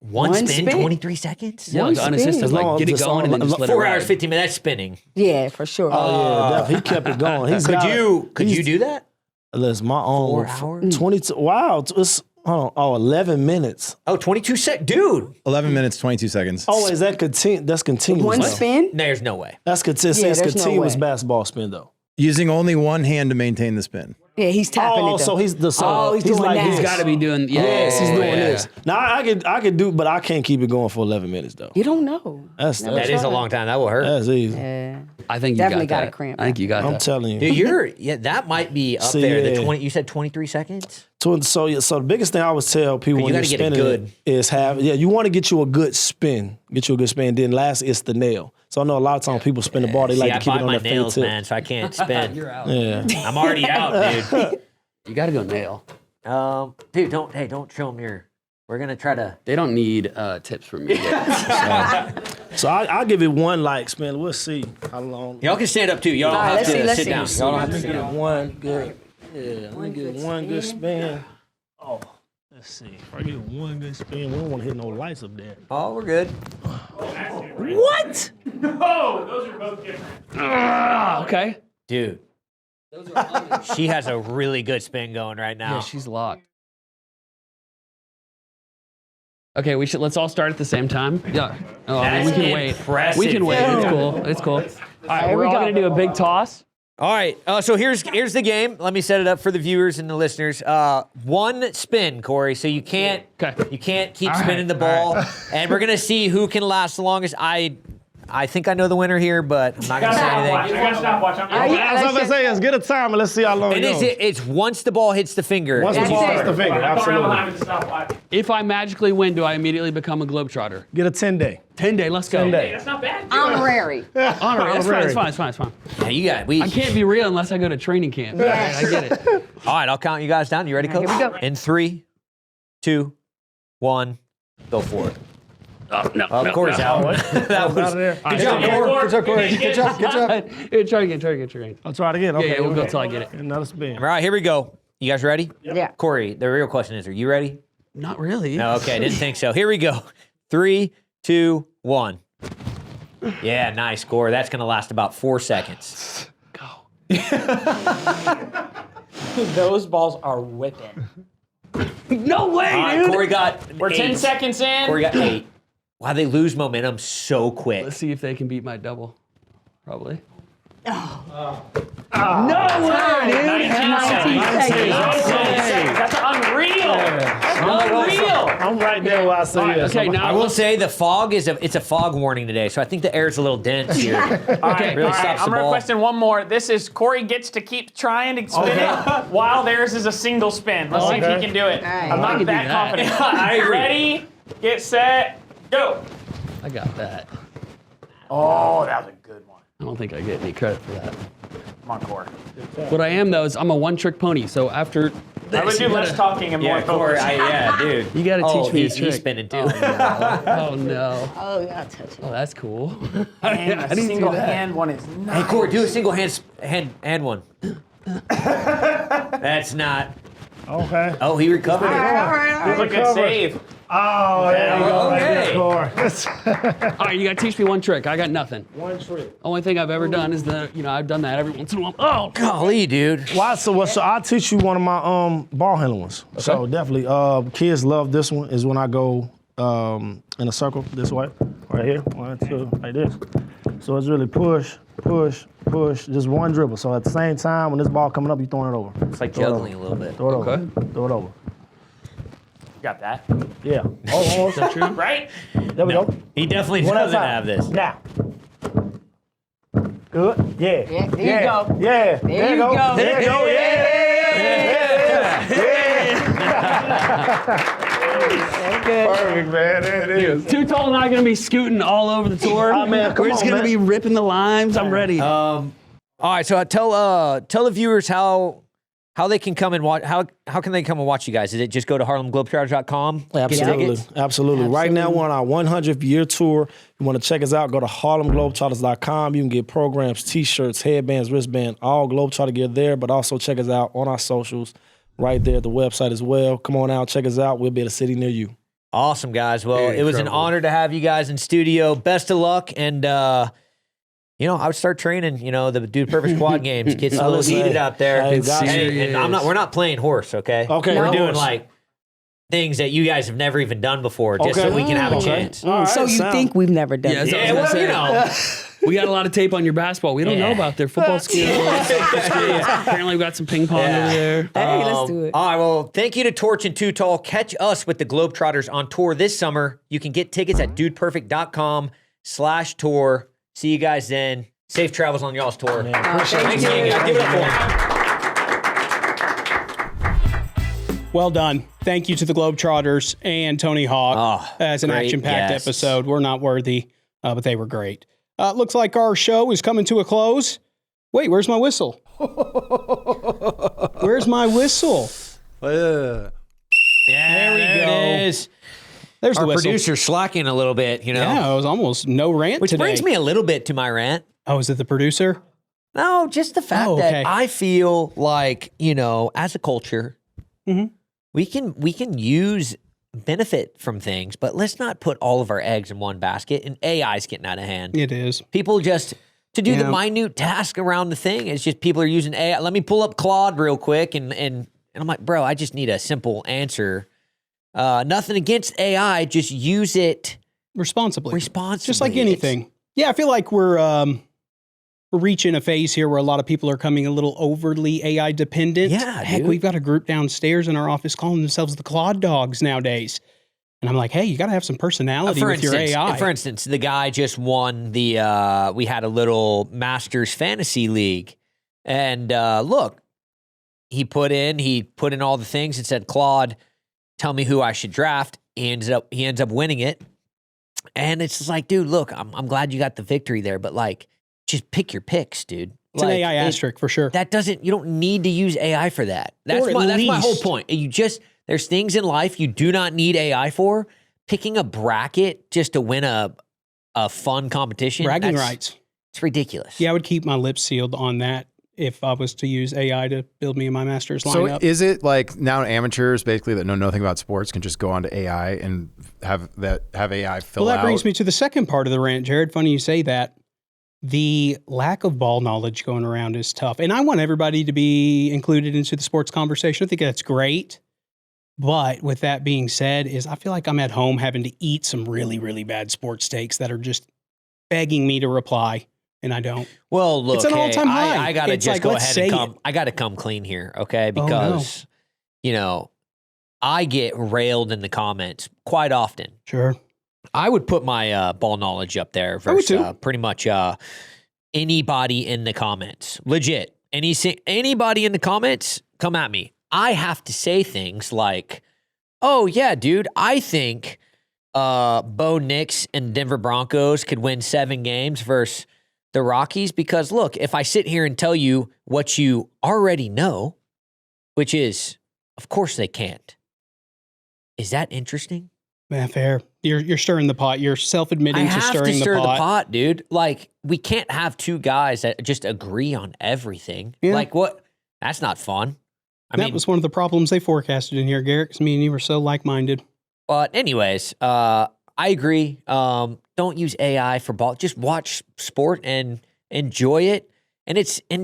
One One spin, spin? 23 seconds? Yeah, like One unassisted. spin. Like, get it Just going and then just let it 4 ride. hours, 15 minutes. That's spinning. Yeah, for sure. Oh, yeah. Definitely. He kept it going. Could you do that? Listen, my own. 4 hours? 22. Wow. It's, 11 minutes. Oh, 22 seconds. Dude. 11 minutes, 22 seconds. Oh, is that that's continuous? One though. spin? There's no way. That's continuous. Yeah, It's there's no continuous way. basketball spin, though. Using only one hand to maintain the spin. Yeah, he's tapping it. So though. he's the he's doing like that. this. He's got to be doing. Yes, he's doing yeah. this. Now I could do, but I can't keep it going for 11 minutes though. You don't know. That's That is a long time. That will hurt. That's easy. Yeah. I think you Definitely got got that. a cramp. I think you got I'm that. telling you. Dude, that might be up See, there. yeah. The 20. You said 23 seconds. So the biggest thing I always tell people But when you you're gotta get it spinning good. is you want to get you a good spin. Then last it's the nail. So I know a lot of times people spin the ball, they like See, to I keep it bite on my their nails, fingertip. man, so I can't spin. You're out. Yeah. I'm already out, dude. You got to go nail. Dude, don't show them your. We're gonna try to. They don't need tips from me. So I'll give it one spin. We'll see how long. Y'all can stand up too. Y'all don't All right, have to let's sit see. down. Y'all don't have to sit Get down. one good. Yeah, let me get one good spin. Oh, let's see. If I get one good spin, we don't want to hit no lights up there. Oh, we're good. What? Okay. Dude. She has a really good spin going right now. Yeah, she's locked. Okay, let's all start at the same time. Yeah. Oh, I mean, we can wait. impressive, We can wait. It's dude. cool. It's cool. All right, Here we're we all go. gonna do a big toss. All right. So here's the game. Let me set it up for the viewers and the listeners. One spin, Corey. So you can't keep All spinning right, the all ball, and we're gonna see who can last the longest. I think I know the winner here, but I'm not gonna say anything. I was gonna say is get a timer. Let's see how long And it goes. it's once the ball hits the finger. Once the and you ball start. hits the finger, absolutely. If I magically win, do I immediately become a Globetrotter? Get a 10-day. 10-day. Let's go. 10-day. Honorary. Honorary. That's fine. Honorary. It's fine. It's fine. It's fine. Yeah, you got. We. I can't be real unless I go to training camp. Yes. I get it. All right, I'll count you guys down. You ready, Coach? Here we go. In 3, 2, 1, go for it. Oh, no. Corey's out. That was. Out of there. Good job, Corey. Good job, Corey. Good job. Good job. Here, try again. I'll try it again. Okay, yeah, we'll go okay. till I get it. Another spin. All right, here we go. You guys ready? Yeah. Corey, the real question is, are you ready? Not really. No, okay, didn't think so. Here we go. 3, 2, 1. Yeah, nice, Corey. That's going to last about 4 seconds. Those balls are whipping. No way, All right, dude. Corey got We're 10 8. seconds in. Corey got 8. Wow, they lose momentum so quick. Let's see if they can beat my double. Probably. Oh. No way, dude. 19 seconds. That's unreal. Unreal. I'm right there where I say yes. Okay, now I will say the fog it's a fog warning today, so I think the air's a little dense here. Okay, really all right. stops the I'm ball. requesting one more. This is Corey gets to keep trying to spin it while theirs is a single spin. Let's see if he can do it. right. I'm I not can that do that. confident. I agree. Ready, get set, go. I got that. Oh, that was a good one. I don't think I get any credit for that. Come on, Corey. What I am though is I'm a one-trick pony. So after I would this, do you less gotta- talking and more Yeah, Corey, focus. dude. You gotta teach me a he's trick. spinning too. Oh no. Oh, yeah, touch it. Oh, that's cool. And I a didn't single do that. hand one is Hey, nice. Corey, do a single hand one. That's not. Okay. Oh, he recovered it. That was a good save. Oh, there you go. Okay. All right, you gotta teach me one trick. I got nothing. One trick. Only thing I've ever done is I've done that every once in a while. Oh, Golly, dude. Why? So I'll teach you one of my ball handling ones. So definitely, kids love this one. Is when I go in a circle this way, right here, 1, 2, like this. So it's really push, push, push, just one dribble. So at the same time, when this ball coming up, you throwing it over. It's like juggling a little bit. Throw it Okay. over. Throw it over. Got that. Yeah. Almost. is that true? Right? There we go. He definitely One at a doesn't time. have this. Now. Good. Yeah. Yeah, there you go. Yeah. There you go. There you go. Okay. Perfect, man. There it is. Too Tall and I are going to be scooting all over the tour. Oh, man, come We're just on, going to man. be ripping the limes. I'm ready. All right, so tell the viewers how they can come and watch. How can they come and watch you guys? Is it just go to HarlemGlobetrotters.com? Absolutely. Right now, we're on our 100th year tour. You want to check us out, go to HarlemGlobetrotters.com. You can get programs, T-shirts, headbands, wristband, all Globetrotter gear there, but also check us out on our socials right there at the website as well. Come on out, check us out. We'll be at a city near you. Awesome, guys. Well, it was an honor to have you guys in studio. Best of luck, and I would start training. The Dude Perfect Squad games. Gets a little heated out there. Hey, and we're not playing horse, okay? Okay, we're no doing horse. like things that you guys have never even done before, just so we can have a chance. All right, So you think we've never done Yeah, this? so- Yeah, well, we got a lot of tape on your basketball. We don't know about their football skills. Apparently, we've got some ping pong over there. Hey, let's do it. All right, well, thank you to Torch and Too Tall. Catch us with the Globetrotters on tour this summer. You can get tickets at dudeperfect.com/tour. See you guys then. Safe travels on y'all's tour. Thanks again, guys. Give it up for them. Well done. Thank you to the Globetrotters and Tony Hawk as an great action-packed guests. episode. We're not worthy, but they were great. Looks like our show is coming to a close. Wait, where's my whistle? Where's my whistle? There it is. There's Our the whistle. producer slacking a little bit, Yeah, it was almost no rant Which today. brings me a little bit to my rant. Oh, is it the producer? No, just the fact okay. that I feel like, as a culture, we can use benefit from things, but let's not put all of our eggs in one basket. And AI is getting out of hand. It is. People just to do the minute task around the thing. It's just people are using AI. Let me pull up Claude real quick, and I'm like, bro, I just need a simple answer. Nothing against AI, just use it Responsibly. responsibly. Just like anything. Yeah, I feel like we're reaching a phase here where a lot of people are coming a little overly AI dependent. Yeah, Heck, dude. we've got a group downstairs in our office calling themselves the Claude Dogs nowadays. And I'm like, hey, you got to have some personality with your AI. For instance, the guy just won we had a little Masters Fantasy League. And look, he put in all the things and said, Claude, tell me who I should draft. He ends up winning it. And it's just like, dude, look, I'm glad you got the victory there, but like, just pick your picks, dude. It's an AI asterisk for sure. You don't need to use AI for that. That's my whole point. There's things in life you do not need AI for. Picking a bracket just to win a fun competition. Bragging rights. It's ridiculous. Yeah, I would keep my lips sealed on that if I was to use AI to build me in my Masters So lineup. is it like now amateurs basically that know nothing about sports can just go onto AI and have AI fill out? Well, that brings me to the second part of the rant, Jared. Funny you say that. The lack of ball knowledge going around is tough. And I want everybody to be included into the sports conversation. I think that's great. But with that being said, I feel like I'm at home having to eat some really, really bad sports takes that are just begging me to reply, and I don't. Well, look, It's an all-time high. I gotta It's just like, go let's ahead and say come. I gotta come clean here, okay? Oh, no. Because I get railed in the comments quite often. Sure. I would put my ball knowledge up there I would versus too. pretty much anybody in the comments. Legit. Anybody in the comments, come at me. I have to say things like, oh, yeah, dude, I think Bo Nix and Denver Broncos could win 7 games versus the Rockies because, look, if I sit here and tell you what you already know, which is, of course they can't. Is that interesting? Man, fair. You're stirring the pot. You're self-admitting I to have stirring to stir the pot. dude. Like, we can't have two guys that just agree on everything. Yeah. Like, what? That's not fun. That was one of the problems they forecasted in here, Garrett, because me and you were so like-minded. But anyways, I agree. Don't use AI for ball. Just watch sport and enjoy it, and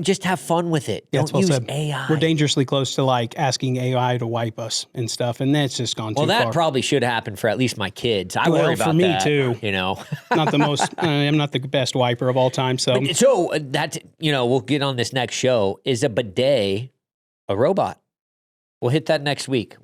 just have fun with it. Yeah, Don't that's well use said. AI. We're dangerously close to like asking AI to wipe us and stuff, and that's just gone too Well, that far. probably should happen for at least my kids. I Well, worry for about me that. too. You know. Not the most. I'm not the best wiper of all time. So So that we'll get on this next show. Is a bidet a robot? We'll hit that next week.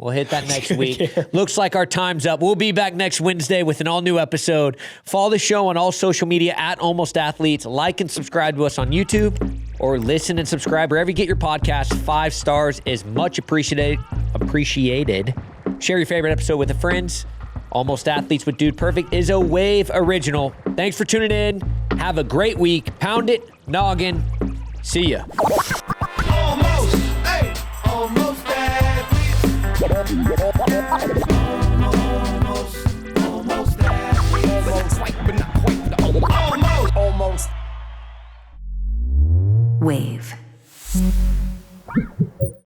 Looks like our time's up. We'll be back next Wednesday with an all-new episode. Follow the show on all social media at Almost Athletes. Like and subscribe to us on YouTube, or listen and subscribe wherever you get your podcasts. 5 stars is much appreciated. Share your favorite episode with the friends. Almost Athletes with Dude Perfect is a Wave original. Thanks for tuning in. Have a great week. Pound it, noggin. See ya. Almost, hey, almost athletes. Almost athletes. Almost. Wave.